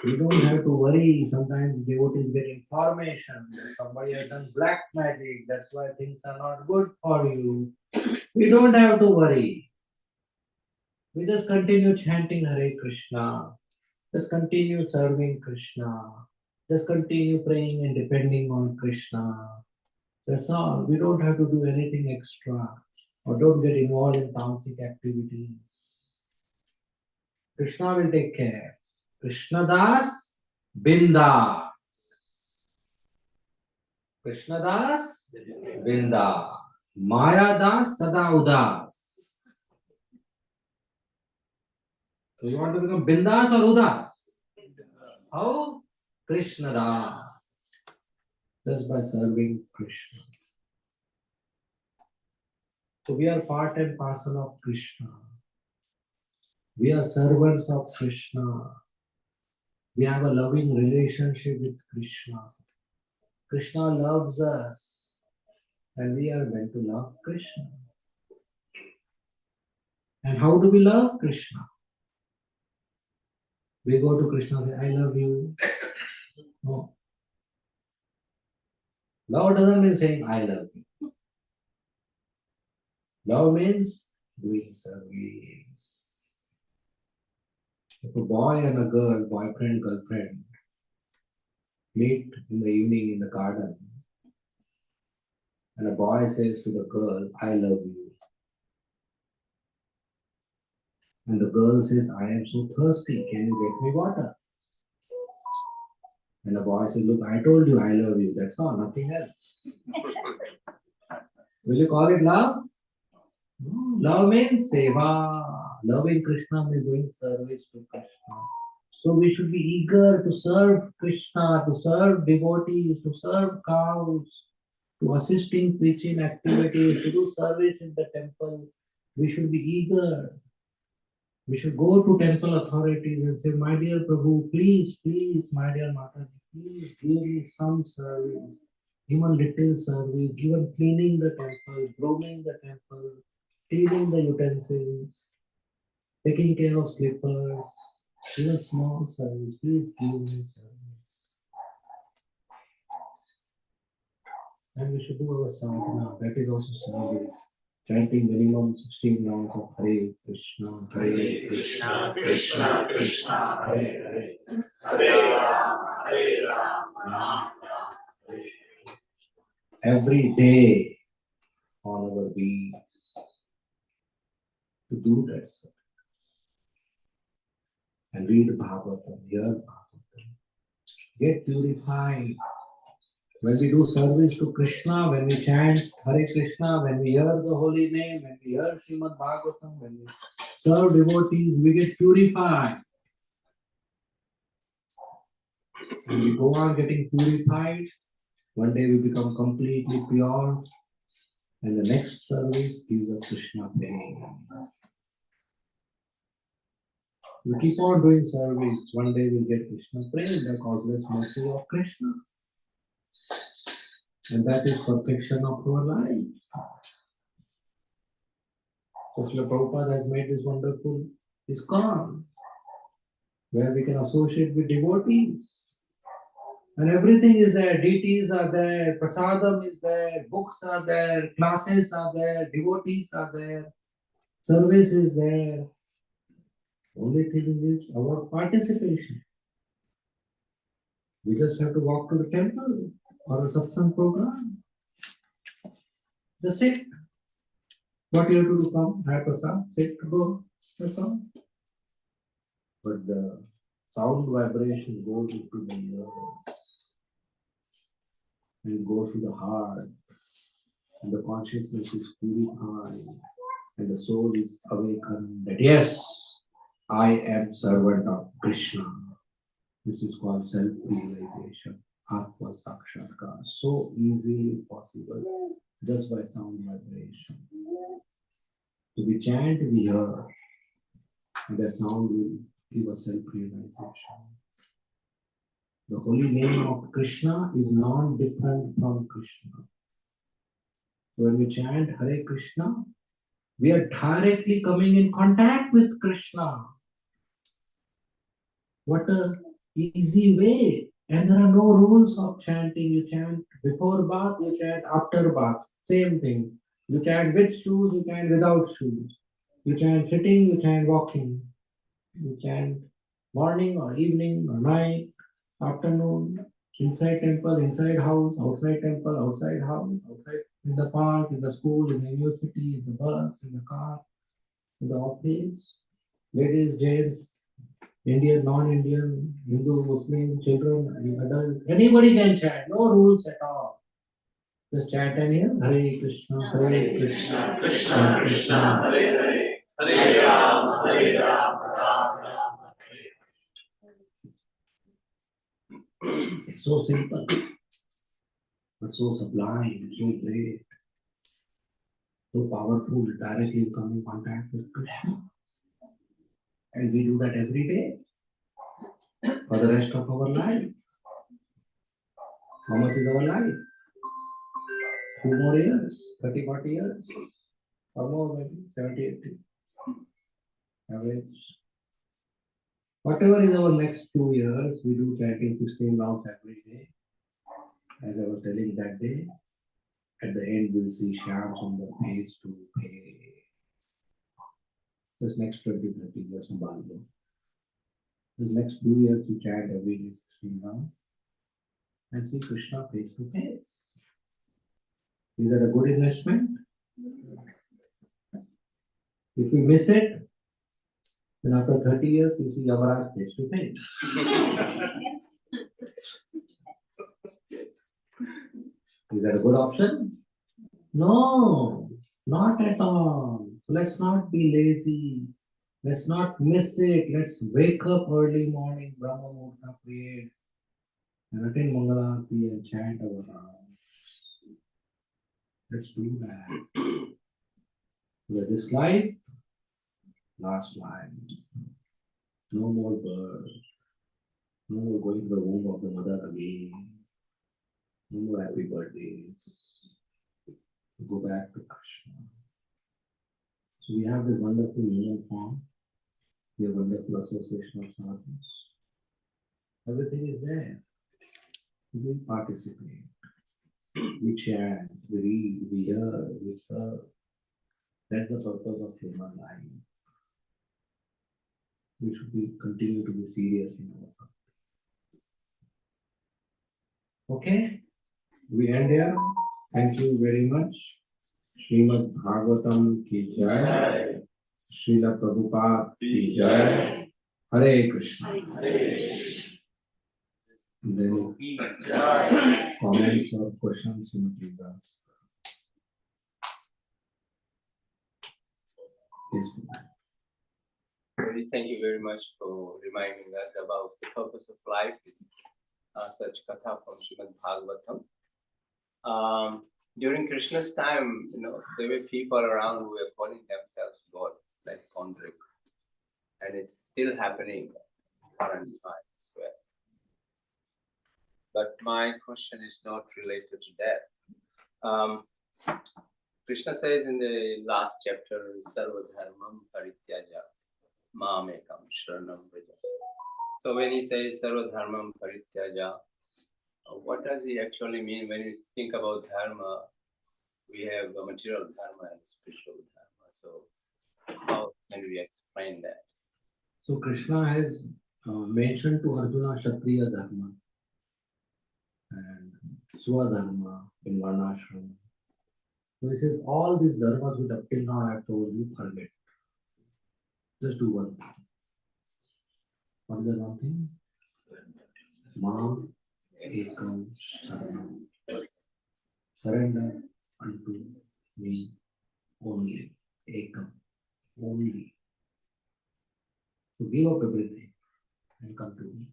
You don't have to worry. Sometimes devotees get information that somebody has done black magic. That's why things are not good for you. We don't have to worry. We just continue chanting Hare Krishna. Just continue serving Krishna. Just continue praying and depending on Krishna. That's all. We don't have to do anything extra. Or don't get involved in tamasic activities. Krishna will take care. Krishna Das Binda. Krishna Das Binda. Maya Das Sada Udas. So you want to become Bindas or Udas? How? Krishna Das. Just by serving Krishna. So we are part and parcel of Krishna. We are servants of Krishna. We have a loving relationship with Krishna. Krishna loves us and we are meant to love Krishna. And how do we love Krishna? We go to Krishna and say, I love you. No. Love doesn't mean saying, I love you. Love means doing service. If a boy and a girl, boyfriend, girlfriend, meet in the evening in the garden, and a boy says to the girl, I love you. And the girl says, I am so thirsty, can you get me water? And the boy says, look, I told you I love you, that's all, nothing else. Will you call it love? No, love means seva. Loving Krishna means doing service to Krishna. So we should be eager to serve Krishna, to serve devotees, to serve cows, to assist in preaching activities, to do service in the temple. We should be eager. We should go to temple authorities and say, my dear Prabhu, please, please, my dear Mataji, please give me some service, even little service, even cleaning the temple, grooming the temple, cleaning the utensils, taking care of slippers, even small service, please give me service. And we should do our sadhana, that is also service. Chanting minimum 16 rounds of Hare Krishna, Hare Krishna, Krishna, Krishna, Hare Hare, Hare Rama, Rama, Rama Hare. every day on our beings to do that service. And read Bhagavatam, hear Bhagavatam, get purified. When we do service to Krishna, when we chant Hare Krishna, when we hear the holy name, when we hear Srimad Bhagavatam, when we serve devotees, we get purified. And we go on getting purified. One day we become completely pure. And the next service gives us Krishna prema. We keep on doing service. One day we'll get Krishna prema, the causeless mercy of Krishna. And that is perfection of our life. So Srila Prabhupada has made this wonderful ISKCON, where we can associate with devotees. And everything is there. Deities are there, prasadam is there, books are there, classes are there, devotees are there, service is there. Only thing is our participation. We just have to walk to the temple or a satsang program. Just sit. What you have to do? Come, have prasad, sit, go, come. But the sound vibration goes into the ears and goes to the heart, and the consciousness is purified, and the soul is awakened that yes, I am servant of Krishna. This is called self-realization. Atma Sakshatkar. So easily possible just by sound vibration. So we chant, we hear, and that sound will give us self-realization. The holy name of Krishna is not different from Krishna. When we chant Hare Krishna, we are directly coming in contact with Krishna. What a easy way. And there are no rules of chanting. You chant before bath, you chant after bath. Same thing. You chant with shoes, you chant without shoes. You chant sitting, you chant walking. You chant morning or evening or night, afternoon, inside temple, inside house, outside temple, outside house, outside in the park, in the school, in the university, in the bus, in the car, in the office. Ladies, gents, Indian, non-Indian, Hindu, Muslim, children, adult, anybody can chant, no rules at all. Just chant and hear Hare Krishna, Hare Krishna, Krishna Krishna Hare Hare Hare Rama Hare Rama Rama Rama It's so simple, but so sublime, so great, so powerful, directly come in contact with Krishna. And we do that every day for the rest of our life. How much is our life? 2 more years, 30, 40 years, or more maybe, 70, 80. Average. Whatever is our next few years, we do chanting 16 rounds every day. As I was telling that day, at the end we'll see Shyam Sundar pays to pay. This next 20, 30 years of Balbo. This next few years we chant every day 16 rounds and see Krishna face to face. Is that a good investment? If we miss it, then after 30 years you see Yamaraj face to face. Is that a good option? No, not at all. Let's not be lazy. Let's not miss it. Let's wake up early morning, Brahma Murta prayer, and attend Mangalarti and chant our rounds. Let's do that. With this life, last life. No more birth. No more going to the womb of the mother again. No more happy birthdays. Go back to Krishna. So we have this wonderful human form. We have wonderful association of sadhus. Everything is there. We participate. We chant, we read, we hear, we serve. That's the purpose of human life. We should continue to be serious in our work. Okay, we end here. Thank you very much. Srimad Bhagavatam ki jai. Srila Prabhupada ki jai. Hare Krishna. And then comments or questions you may please ask. Yes, Really, thank you very much for reminding us about the purpose of life with such katha from Srimad Bhagavatam. During Krishna's time, there were people around who were calling themselves God, like Kondrik. And it's still happening current time as well. But my question is not related to that. Krishna says in the last chapter, Sarva Dharmam Parityaja Mamekam Sharanam Vraja. So when he says Sarva Dharmam Parityaja, what does he actually mean? When you think about dharma, we have a material dharma and spiritual dharma. So how can we explain that? so Krishna has mentioned to Arjuna Kshatriya Dharma and Swadharma in Varnashram. So he says all these dharmas which up till now I have told you, forget. Just do one thing. What is that one thing? Mam Ekam Saranam. Surrender unto me only. Ekam. Only. to give up everything and come to me.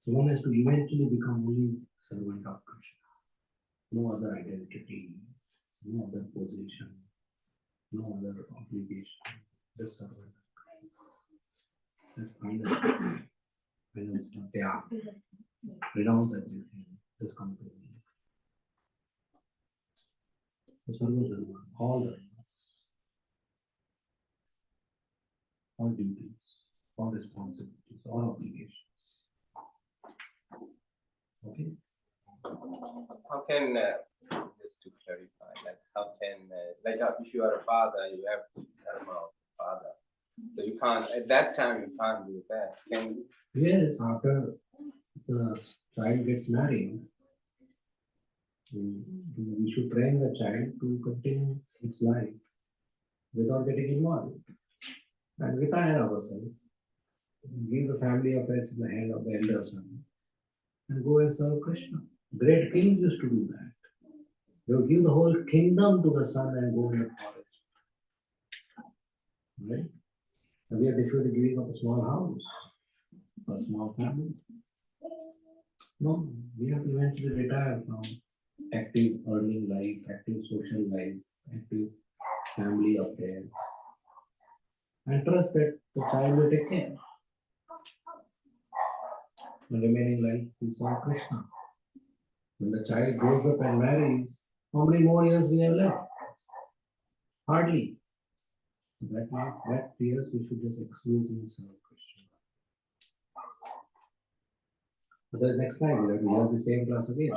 So one has to eventually become only servant of Krishna. No other identity, no other position, no other obligation, just servant. That's final. Final step. Yeah. Renounce everything. Just come to me. So Sarva Dharma, all dharmas, all duties, all responsibilities, all obligations. Okay? How can, just to clarify, like how can, if you are a father, you have dharma of father. So you can't, at that time, you can't do that. Can you? Yes, after the child gets married, we should train the child to continue its life without getting involved and retire ourselves, give the family affairs in the hand of the elder son, and go and serve Krishna. Great kings used to do that. They would give the whole kingdom to the son and go in the forest. Right? And we are difficult giving up a small house or a small family. No, we have to eventually retire from active earning life, active social life, active family affairs, and trust that the child will take care. The remaining life we serve Krishna. When the child grows up and marries, how many more years we have left? Hardly. That years we should just exclusively serve Krishna. So the next slide, we have the same class again.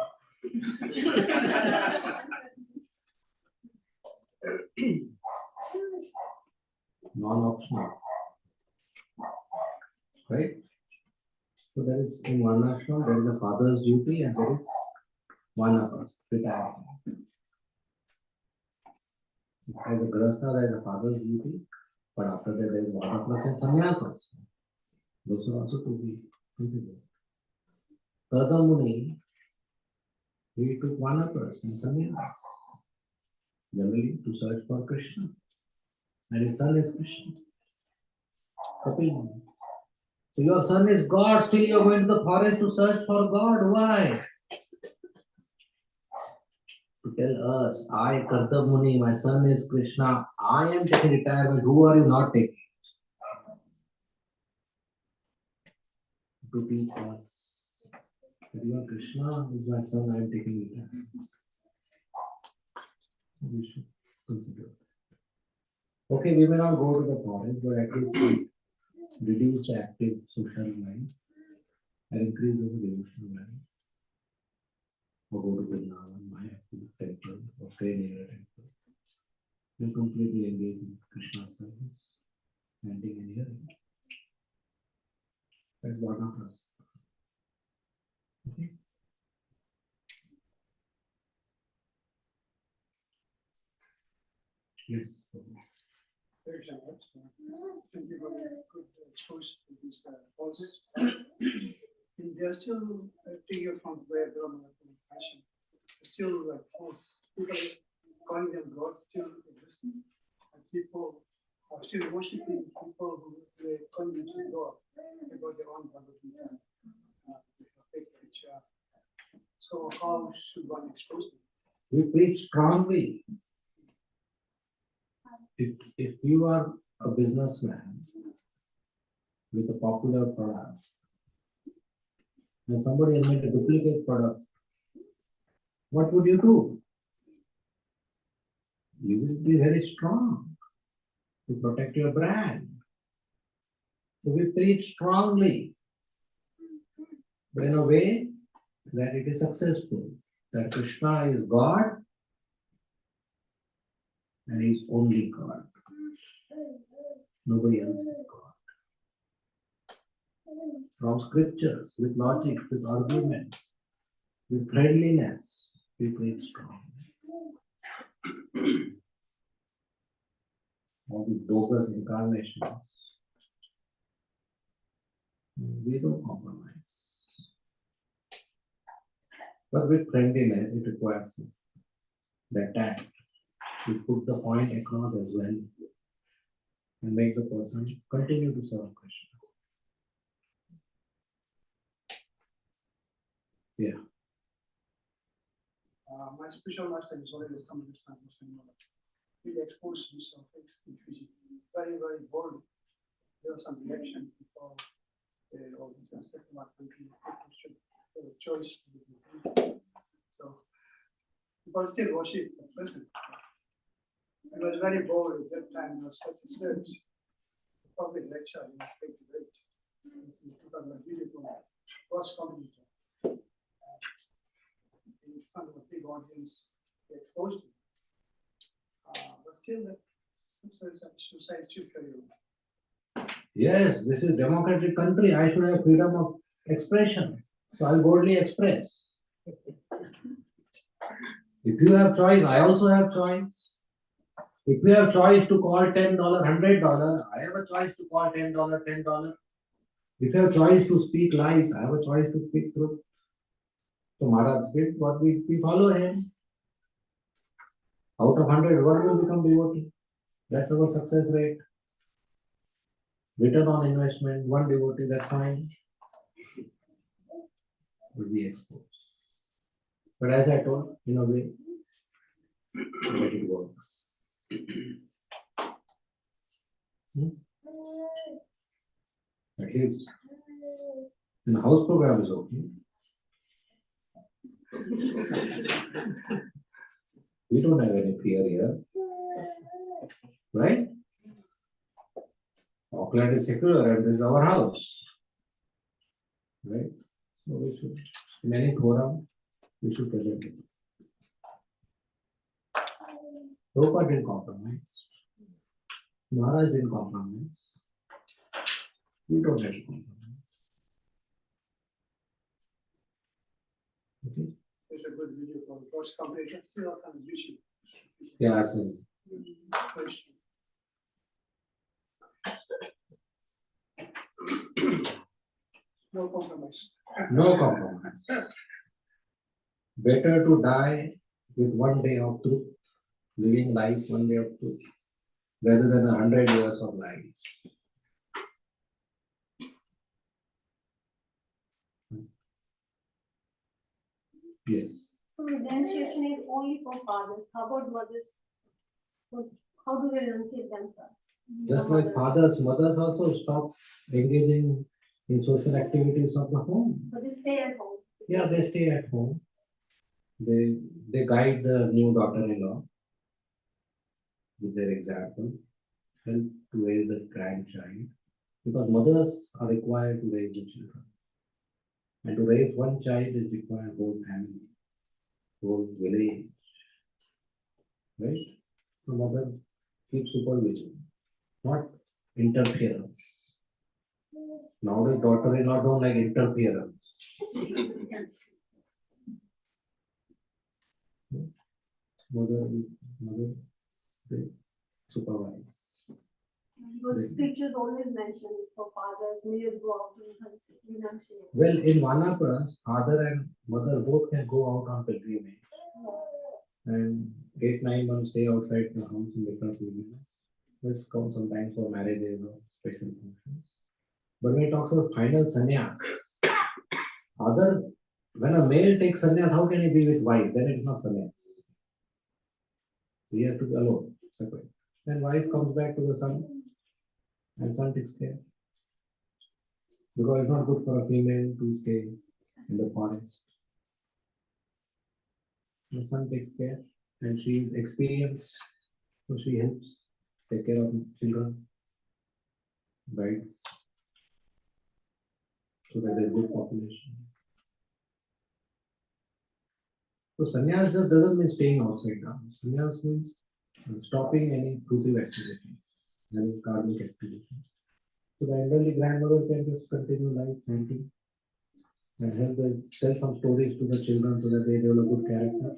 Non-optional. Right? So there is in Varnashram, there is a father's duty and there is Vanaprastha, retirement. As a Grahastha, there is a father's duty, but after that there is Vanaprastha and Sannyas also. Those are also to be considered. Karda Muni, he took Vanaprastha and Sannyas, generally to search for Krishna. And his son is Krishna. Kapil Muni. So your son is God, still you are going to the forest to search for God. Why? To tell us, I, Kartab Muni, my son is Krishna, I am taking retirement. Who are you not taking? To teach us that you are Krishna, is my son, I am taking retirement. So we should consider. Okay, we may not go to the forest, but at least we reduce the active social life and increase the devotional life. Or go to Vrindavan, Mayapur temple, or stay near a temple. We completely engage in Krishna's service, chanting and hearing. That's one of us. Okay. Yes. Very much. Thank you for the good exposure to these posts. They're still taking you from where Brahma passion. Still like false. People calling them God still existing. And people are still worshiping people who they claim to be God about their own Bhagavad Gita. So how should one expose them? We preach strongly. If you are a businessman with a popular product and somebody has made a duplicate product, what would you do? You will be very strong to protect your brand. So we preach strongly, but in a way that it is successful, that Krishna is God and he is only God. Nobody else is God. From scriptures, with logic, with argument, with friendliness, we preach strongly. All these bogus incarnations, we don't compromise. But with friendliness, it requires the tact. We put the point across as well. and make the person continue to serve Krishna. Yeah. My spiritual master is always come to this time of saying, he exposed himself very, very bold. There was some reaction before all this secular country choice. So people still worship the person. It was very bold at that time. It was such a search. Public lecture in a big debate. It was a beautiful cross community. In front of a big audience, they exposed him. But still, the suicide still carry on. Yes, this is democratic country. I should have freedom of expression. So I'll boldly express. If you have choice, I also have choice. If you have choice to call $10, $100, I have a choice to call $10, $10. If you have choice to speak lies, I have a choice to speak truth. So Maharaj did what we follow him. Out of 100, what will become devotee? That's our success rate. Return on investment, 1 devotee, that's fine. Will be exposed. But as I told, in a way, that it works. At least in the house program is okay. We don't have any fear here. Right? Auckland is secular and this is our house. Right? So we should, in any forum, we should present it. Prabhupada didn't compromise. Maharaj didn't compromise. We don't have to compromise. Okay? It's a good video for the first company. It's still on YouTube. Yeah, absolutely. No compromise. No compromise. Better to die with 1 day of truth, living life 1 day of truth, rather than 100 years of lies. Yes. So renunciation is only for fathers. How about mothers? How do they renunciate themselves? Just The like mothers. mothers also stop engaging in social activities of the home. But they stay at home. Yeah, they stay at home. They guide the new daughter-in-law with their example, help to raise the grandchild, because mothers are required to raise the children. And to raise 1 child is required whole family, whole village. Right? So mother keeps supervision, not interference. Nowadays daughter-in-law don't like interference. Mother, they supervise. Because scriptures always mention it's for fathers, males go out to renunciate. Well, in Vanaparas, father and mother both can go out on pilgrimage and 8-9 months stay outside the house in different villages. This comes sometimes for marriages or special functions. But when it talks about final sannyas, when a male takes sannyas, how can he be with wife? Then it is not sannyas. He has to be alone, separate. Then wife comes back to the son, and son takes care. Because it's not good for a female to stay in the forest. The son takes care, and she is experienced, so she helps take care of children, brides, so that there's good population. So sannyas just doesn't mean staying outside now. Sannyas means stopping any fruitive activities, any karmic activities. So the elderly grandmother can just continue life chanting and help them tell some stories to the children so that they develop good character.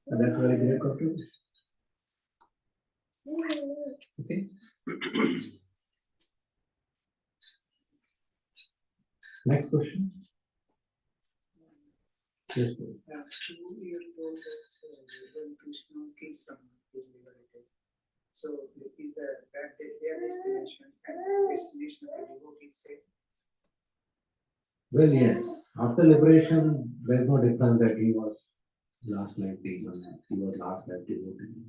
And that's very great contribution. Okay. Next question. Yes, please. You told that when Krishna kills someone, he is liberated. So is their destination and the destination of the devotee same? Well, yes. After liberation, there is no difference that he was last life demon and he was last life devotee.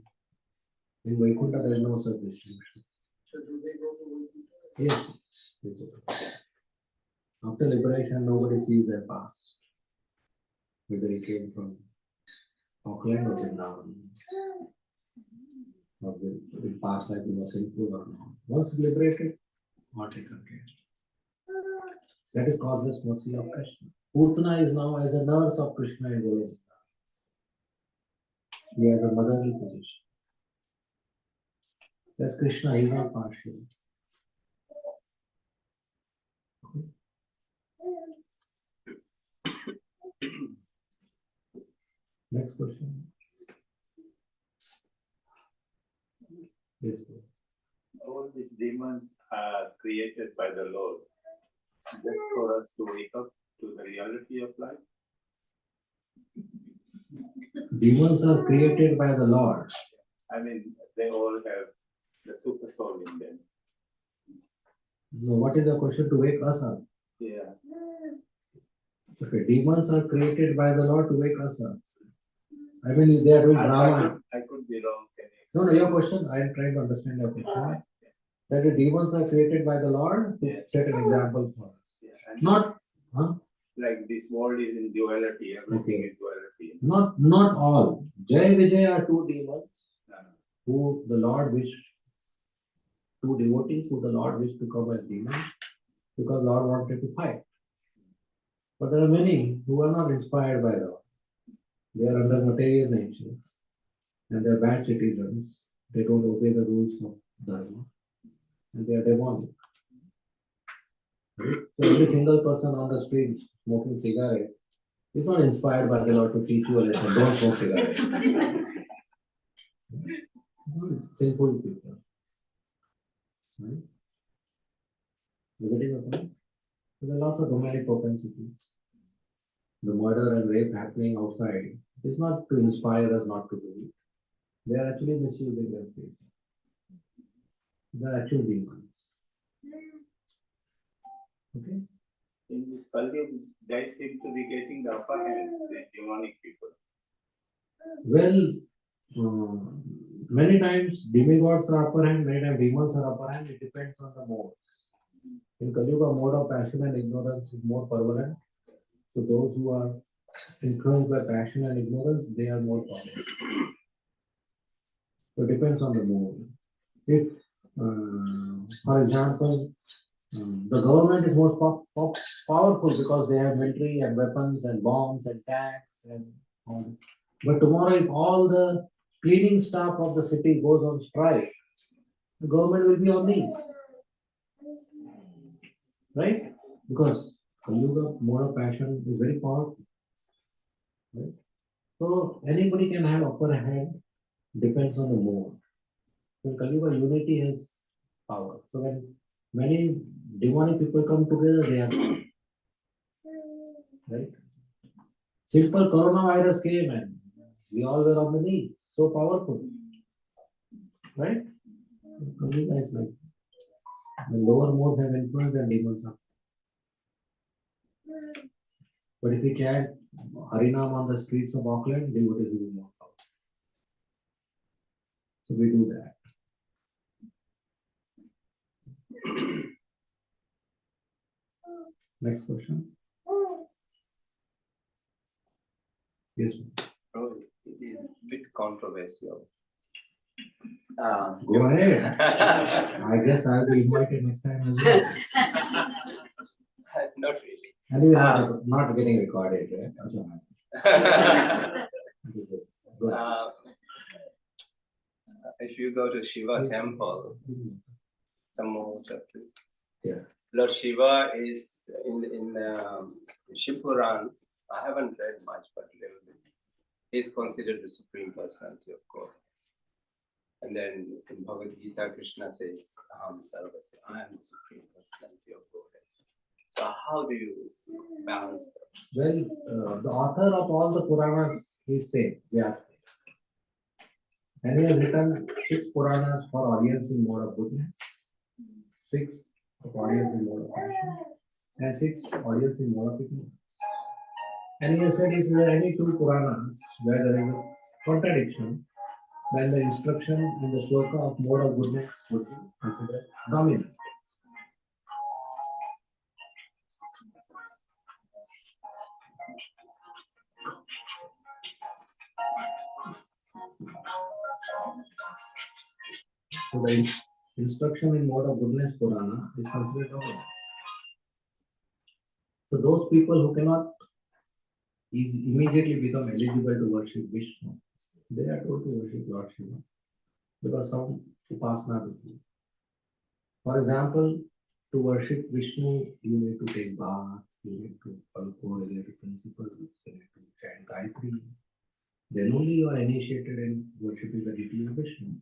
In Vaikuntha, there is no such distinction. So do they go to Vaikuntha? Yes. They go. After liberation, nobody sees their past. Whether he came from Auckland or Vrindavan, or in past life he was sinful or not. Once liberated, not taken care. That is causeless mercy of Krishna. Putana is now as a nurse of Krishna in Gokuleshwar. She has a motherly position. That's Krishna, he is not partial. Next question. Yes, sir. All these demons are created by the Lord just for us to wake up to the reality of life. Demons are created by the Lord. I mean, they all have the super soul in them. No, what is the question? To wake us up. Yeah. Okay, demons are created by the Lord to wake us up. I mean, they are doing drama. I could be wrong. Can No, no, your question, I am trying to understand your question. That the demons are created by the Lord to Yeah. set an example for us. Yeah. And Not, huh? like this world is in duality, everything Okay. is duality. Not all. Jai Vijay are two demons No. who the Lord wished, two devotees who the Lord wished to come as demons because Lord wanted to fight. But there are many who are not inspired by Lord. They are under material nature and they are bad citizens. They don't obey the rules of Dharma and they are demonic. Right? So every single person on the street smoking cigarette is not inspired by the Lord to teach you a lesson. Don't smoke cigarette. Sinful people. Right? You getting the point? So there are lots of demonic propensities. The murder and rape happening outside is not to inspire us not to do it. They are actually misusing their faith. They are actual demons. Okay? In this Kali, they seem to be getting the upper hand, the demonic people. Well, many times demigods are upper hand, many times demons are upper hand. It depends on the modes. In Kali Yuga, mode of passion and ignorance is more prevalent. So those who are influenced by passion and ignorance, they are more powerful. So it depends on the mode. If, for example, the government is most powerful because they have military and weapons and bombs and tanks and all. But tomorrow, if all the cleaning staff of the city goes on strike, the government will be on knees, right? Because Kali Yuga, mode of passion is very powerful, right? So anybody can have upper hand, depends on the mode. In Kali Yuga, unity has power. So when many demonic people come together, they have power, right? Simple coronavirus came and we all were on the knees. So powerful, right? Kali Yuga is like the lower modes have influence and demons have. But if we chant Harinam on the streets of Auckland, devotees will be more powerful. So we do that. Next question. Yes, ma'am. Oh, it is a bit controversial. Go ahead. I guess I'll be invited next time as well. Not really. Anyway, not getting recorded, right? Go ahead. If you go to Shiva temple, Tammo chapter, Yeah. Lord Shiva is in Shiv Puran. I haven't read much, but a little bit. He's considered the supreme personality of God. And then in Bhagavad Gita, Krishna says, Aham Sarvasya, I am the supreme personality of God. So how do you balance that? Well, the author of all the Puranas is same, Vyasa. And he has written 6 Puranas for audience in mode of goodness, 6 of audience in mode of passion, and 6 audience in mode of ignorance. And he has said if there are any 2 Puranas where there is a contradiction, then the instruction in the shloka of mode of goodness would be considered dominant. So the instruction in mode of goodness Purana is considered dominant. So those people who cannot immediately become eligible to worship Vishnu, they are told to worship Lord Shiva because some upasana will do. For example, to worship Vishnu, you need to take bath, you need to follow core-related principles, you need to chant Gayatri. Then only you are initiated in worshiping the deity of Vishnu.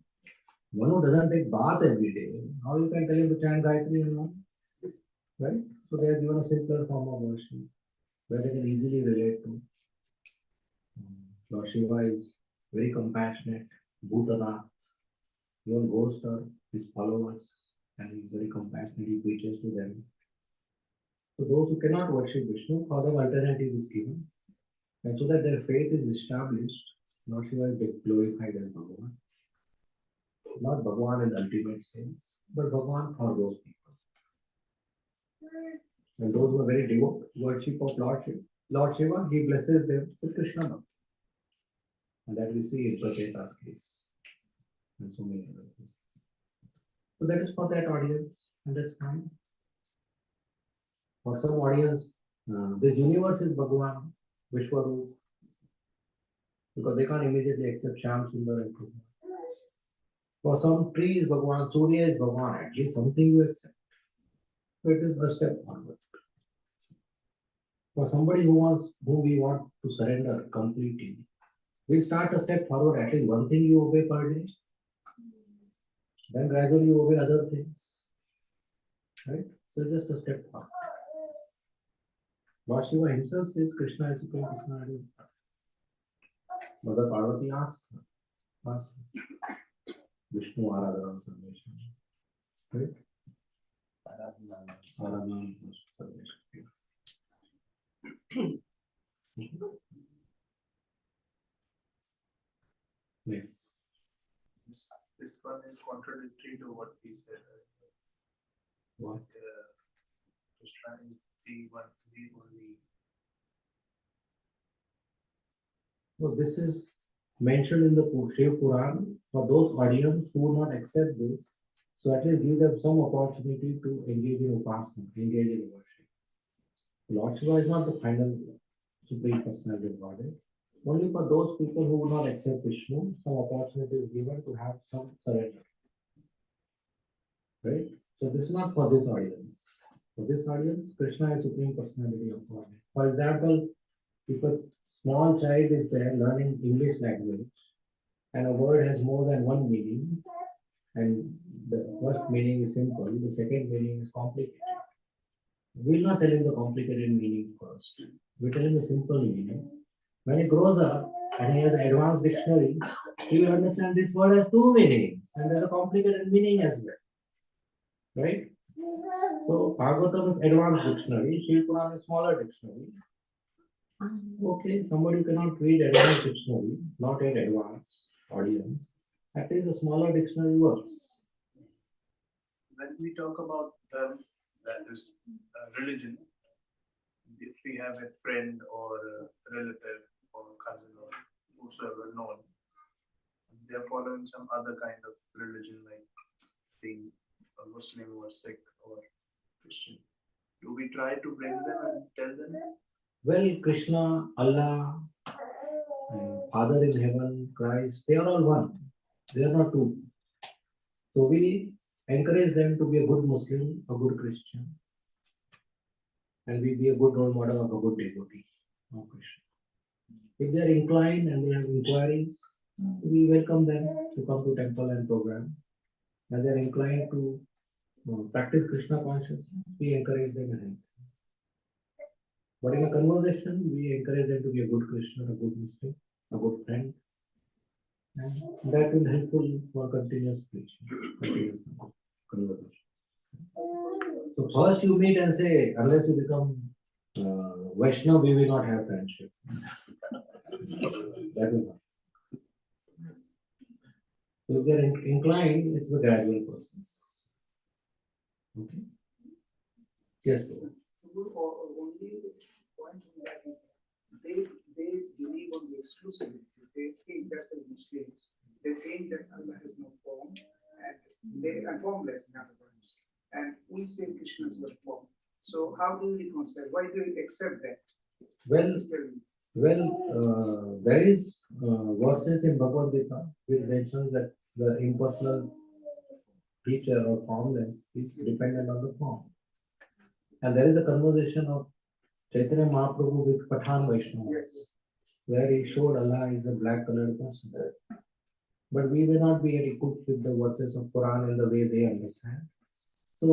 One who doesn't take bath every day, how you can tell him to chant Gayatri and all? Right? So they are given a simpler form of worship where they can easily relate to. Lord Shiva is very compassionate, Bhutana, even ghosts are his followers, and he is very compassionate, he preaches to them. So those who cannot worship Vishnu, for them alternative is given. And so that their faith is established, Lord Shiva is glorified as Bhagavan. Not Bhagavan in the ultimate sense, but Bhagavan for those people. And those who are very devout worship of Lord Shiva, he blesses them with Krishna Bhakti. And that we see in Pracheta's case and so many other cases. So that is for that audience, and that's fine. For some audience, this universe is Bhagavan, Vishwarup, because they can't immediately accept Shyam Sundar and Prabhu. For some tree is Bhagavan, Surya is Bhagavan, at least something you accept. So it is a step forward. For somebody whom we want to surrender completely, we'll start a step forward, at least one thing you obey per day. Then gradually you obey other things. Right? So it's just a step forward. Lord Shiva himself says Krishna is Supreme Personality. Mother Parvati asked Vishnu Aradhanam Sarvesham. Right? Aradhanam Sarvesham. Next. This one is contradictory to what he said. What? Krishna is the one, the only. So this is mentioned in the Shiva Puran for those audience who will not accept this. So at least give them some opportunity to engage in upasana, engage in worship. Lord Shiva is not the final Supreme Personality of Godhead. Only for those people who will not accept Vishnu, some opportunity is given to have some surrender. Right? So this is not for this audience. For this audience, Krishna is Supreme Personality of Godhead. For example, if a small child is there learning English language and a word has more than one meaning, and the first meaning is simple, the second meaning is complicated. We will not tell him the complicated meaning first. We tell him the simple meaning. When he grows up and he has an advanced dictionary, he will understand this word has 2 meanings and there's a complicated meaning as well. Right? So Bhagavatam is advanced dictionary, Shiva Puran is smaller dictionary. Okay, somebody cannot read advanced dictionary, not an advanced audience. At least a smaller dictionary works. When we talk about that is religion, if we have a friend or a relative or cousin or whosoever known, they are following some other kind of religion like being a Muslim or Sikh or Christian. Do we try to bring them and tell them? Well, Krishna, Allah, and Father in heaven, Christ, they are all one. They are not two. So we encourage them to be a good Muslim, a good Christian, and we be a good role model of a good devotee of Krishna. If they are inclined and they have inquiries, we welcome them to come to temple and program. When they are inclined to practice Krishna consciousness, we encourage them and help them. But in a conversation, we encourage them to be a good Christian, a good Muslim, a good friend, And that will helpful for continuous preaching, continuous conversation. So first you meet and say, unless you become Vaishnav, we will not have friendship. That will not. So if they are inclined, it's a gradual process. Okay. Yes. Sir. Only point in that they believe on the exclusivity. They think just as Muslims. They think that Allah has no form and they are formless in other words. And we say Krishna is the form. So how do we reconcile? Why do we accept that? Well, there is verses in Bhagavad Gita which mentions that the impersonal teacher or formless is dependent on the form. And there is a conversation of Chaitanya Mahaprabhu with Pathan Vaishnavas, where he showed Allah is a black colored person. But we may not be yet equipped with the verses of Quran in the way they understand. So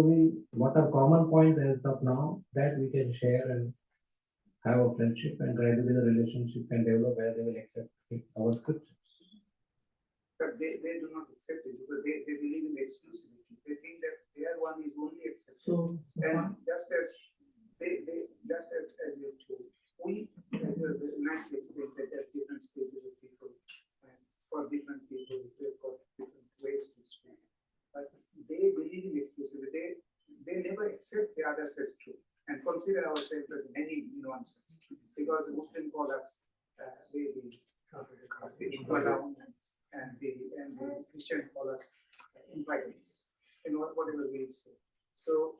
what are common points as of now that we can share and have a friendship, and gradually the relationship can develop where they will accept our scriptures. But they do not accept it because they believe in exclusivity. They think that their one is only accepted. So and just as you told, we as you nicely explained that there are different stages of people, and for different people they've got different ways to speak. But they believe in exclusivity. They never accept the others as true and consider ourselves as many nuances, because the Muslim call us the intolerant, and the Christian call us impagans, and whatever we say. So,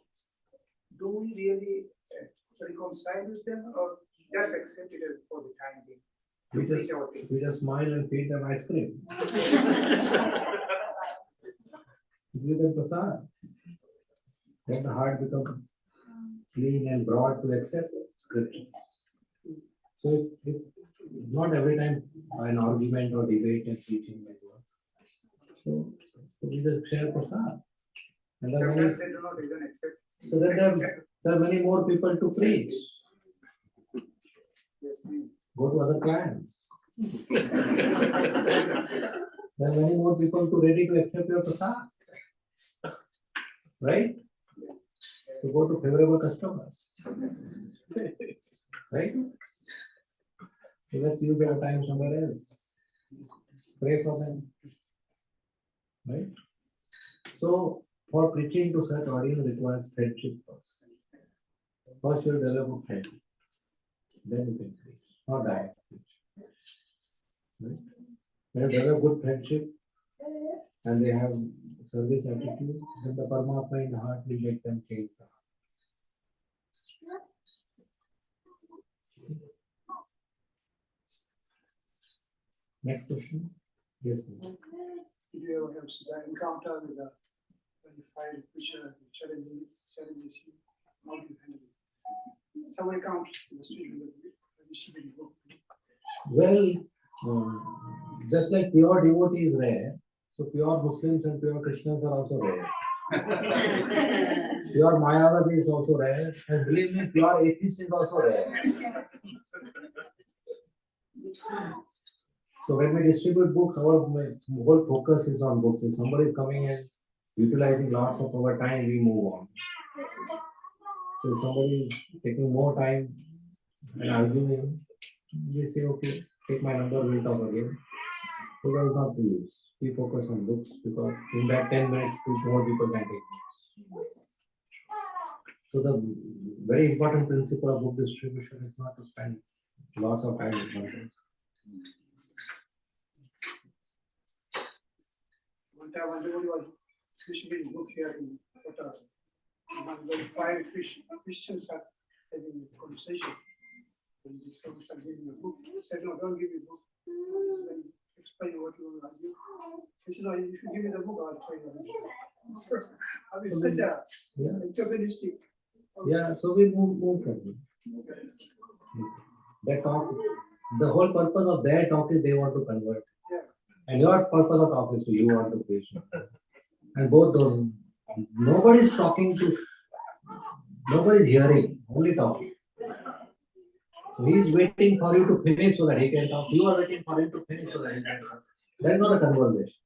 do we really reconcile with them, or just accept it for the time being? We just smile and feed them ice cream. Give them prasad. Let the heart become clean and broad to accept scriptures. So if not every time an argument or debate and teaching may work. So we just share prasad. And there are many, they do not even accept. so then there are many more people to preach. Yes. Go to other clans. There are many more people ready to accept your prasad. Right? So go to favorable customers. Right? So let's use our time somewhere else. Pray for them. Right? So for preaching to such audience requires friendship first. First you develop a friend. Then you can preach. Not direct preach. Right? When you develop good friendship and they have service attitude, then the Paramatma in the heart will make them change the heart. Next question. Yes. Did you ever have encounter with a find Krishna challenges you? How do you handle it? Someone comes to the street with a distributing book. Well, just like pure devotee is rare, so pure Muslims and pure Christians are also rare. Pure Mayavadi is also rare, and believe me, pure atheist is also rare. So when we distribute books, our whole focus is on books. If somebody is coming and utilizing lots of our time, we move on. So if somebody is taking more time and arguing, we say, okay, take my number, we'll talk again. So there is not to use. We focus on books because in that 10 minutes, more people can take books. So the very important principle of book distribution is not to spend lots of time with one person. One time, everybody was distributing book here in Kota. When five Christians are having a conversation, and this fellow started giving a book. He said, no, don't give me a book. Explain what you want to argue. He said, no, if you give me the book, I'll try to argue. So, I mean, such a antagonistic. Yeah, so we move from them. They talk. The whole purpose of their talk is they want to convert. Yeah. And your purpose of talk is you want to preach. And both those, nobody's talking to, nobody's hearing, only talking. So he is waiting for you to finish so that he can talk. You are waiting for him to finish so that he can talk. That is not a conversation.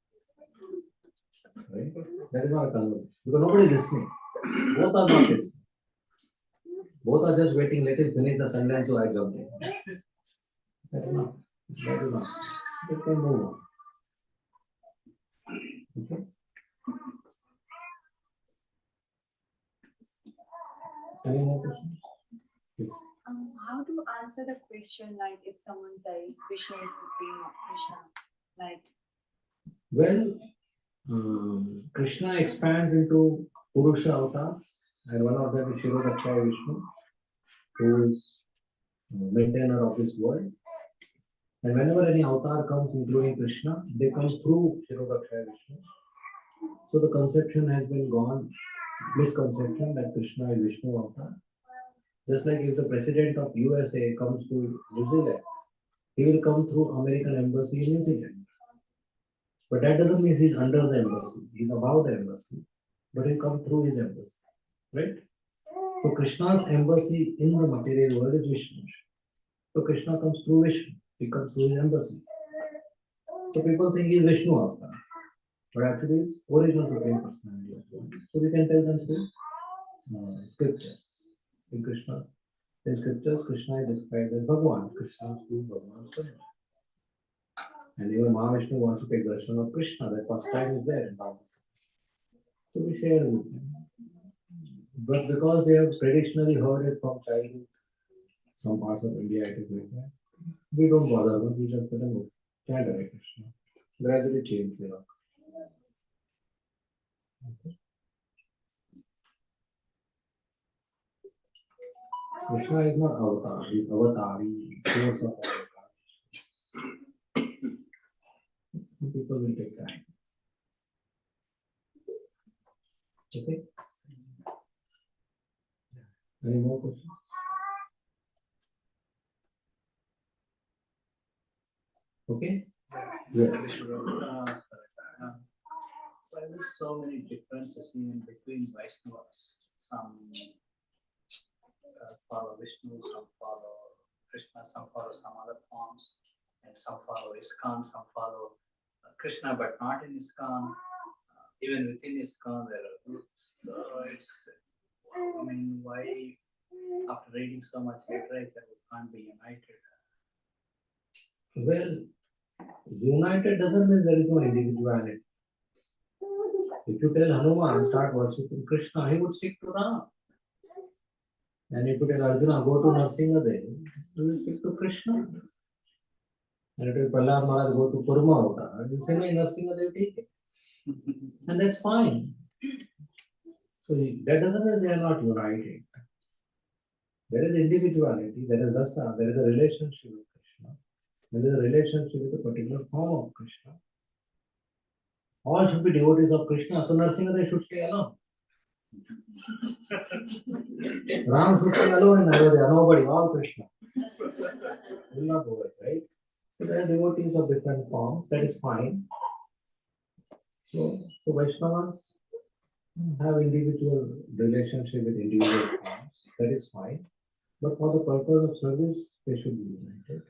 Right? That is not a conversation. Because nobody is listening. Both are not listening. Both are just waiting, let him finish the sentence so I jump in. That is not. That is not. Let them move on. Okay? Any more questions? Yes. How to answer the question like if someone says Vishnu is supreme or Krishna, like Well, Krishna expands into Purusha avatars, and one of them is Shirodakshaya Vishnu, who is maintainer of this world. And whenever any avatar comes, including Krishna, they come through Shirodakshaya Vishnu. So the conception has been gone, misconception that Krishna is Vishnu avatar. Just like if the president of USA comes to New Zealand, he will come through American embassy in New Zealand. But that doesn't mean he's under the embassy. He's above the embassy, but he'll come through his embassy, right? So Krishna's embassy in the material world is Vishnu. So Krishna comes through Vishnu. He comes through his embassy. So people think he's Vishnu avatar, but actually it's original Supreme Personality of God. So we can tell them through scriptures. In Krishna, in scriptures, Krishna is described as Bhagwan. Krishna is through Bhagwan. And even Mahavishnu wants to take darshan of Krishna. That first time is there in Bhagavad. So we share with them. But because they have traditionally heard it from childhood, some parts of India it is like that, we don't bother them. We just tell them, chant Hare Krishna. Gradually change their okay. Krishna is not avatar, he is avatari, source of avatar. People will take time. Okay? Any more questions? Okay? Yes. Why there's so many differences even between Vaishnavas? Some follow Vishnu, some follow Krishna, some follow some other forms, and some follow ISKCON, some follow Krishna, but not in ISKCON. Even within ISKCON, there are groups. So it's, I mean, why after reading so much literature, we can't be united? Well, united doesn't mean there is no individuality. If you tell Hanuman, start worshipping Krishna, he would stick to Ram. And if you tell Arjuna, go to Narsingadev, he will stick to Krishna. And if you tell Prahlad Maharaj, go to Kurma Avatar, he will say, no, Narsingadev, take it. And that's fine. So that doesn't mean they are not united. There is individuality, there is rasa, there is a relationship with Krishna. There is a relationship with a particular form of Krishna. All should be devotees of Krishna, so Narsingadev should stay alone. Ram should stay alone in Ayodhya, nobody, all Krishna. Will not do it, right? So there are devotees of different forms, that is fine. So Vaishnavas have individual relationship with individual forms, that is fine. But for the purpose of service, they should be united.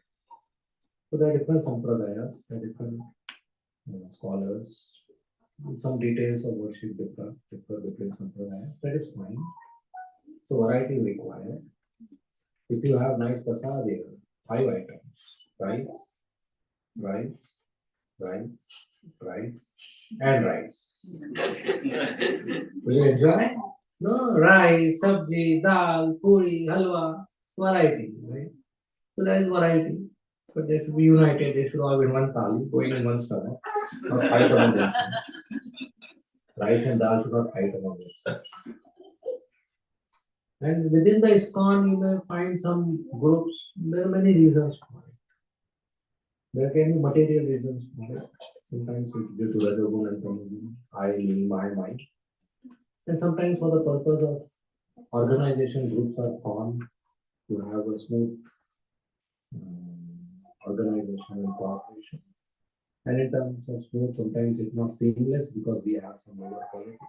So there are different sampradayas, there are different scholars, some details of worship differ between sampradayas, that is fine. So variety is required. If you have nice prasad here, 5 items, rice, and rice. Will you enjoy? No, rice, sabji, dal, puri, halwa, variety, right? So there is variety, but they should be united. They should all be in one thali, going in one stomach, not fight among themselves. Rice and dal should not fight among themselves. And within the ISKCON, you may find some groups. There are many reasons for it. There can be material reasons for it. Sometimes it's due to Rajogun and Tamogun, I, me, my, mind. And sometimes for the purpose of organization, groups are formed to have a smooth organization and cooperation. And in terms of smooth, sometimes it's not seamless because we have some other qualities.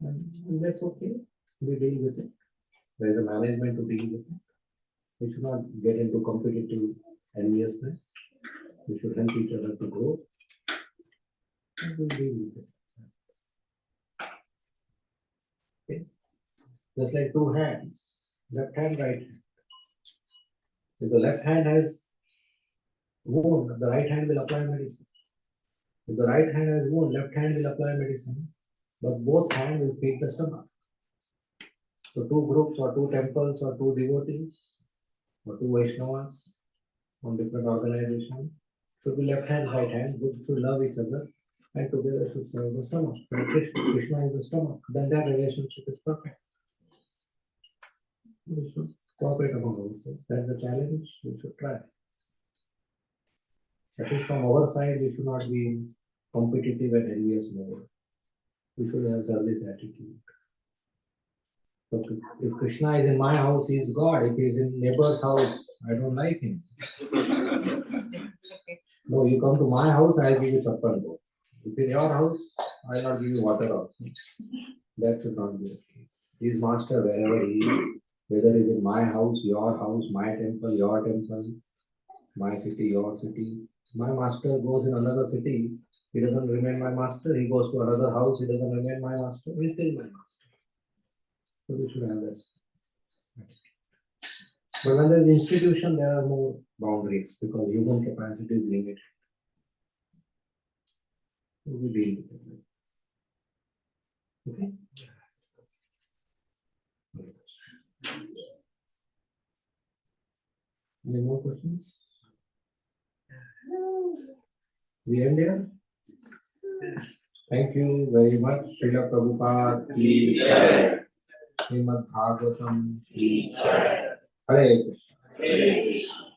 And that's okay. We deal with it. There is a management to deal with it. We should not get into competitive enviousness. We should help each other to grow. And we'll deal with it. Okay? Just like two hands, left hand, right hand. If the left hand has wound, the right hand will apply medicine. If the right hand has wound, left hand will apply medicine, but both hands will feed the stomach. So two groups or two temples or two devotees or two Vaishnavas from different organizations should be left hand, right hand, both should love each other and together should serve the stomach. So Krishna is the stomach, then that relationship is perfect. We should cooperate among ourselves. That's the challenge we should try. At least from our side, we should not be competitive and envious mode. We should have service attitude. So if Krishna is in my house, he is God. If he is in neighbor's house, I don't like him. No, you come to my house, I'll give you chappan go. If in your house, I'll not give you water also. That should not be the case. He is master wherever he is. Whether it is in my house, my temple, your temple, my city, your city. My master goes in another city, he doesn't remain my master. He goes to another house, he doesn't remain my master. He is still my master. So we should have that. But when there is institution, there are more boundaries because human capacity is limited. So we deal with it. Okay? Any more questions? We end here? Thank you very much. Srila Prabhupada ki jai. Srimad Bhagavatam ki jai. Hare Krishna.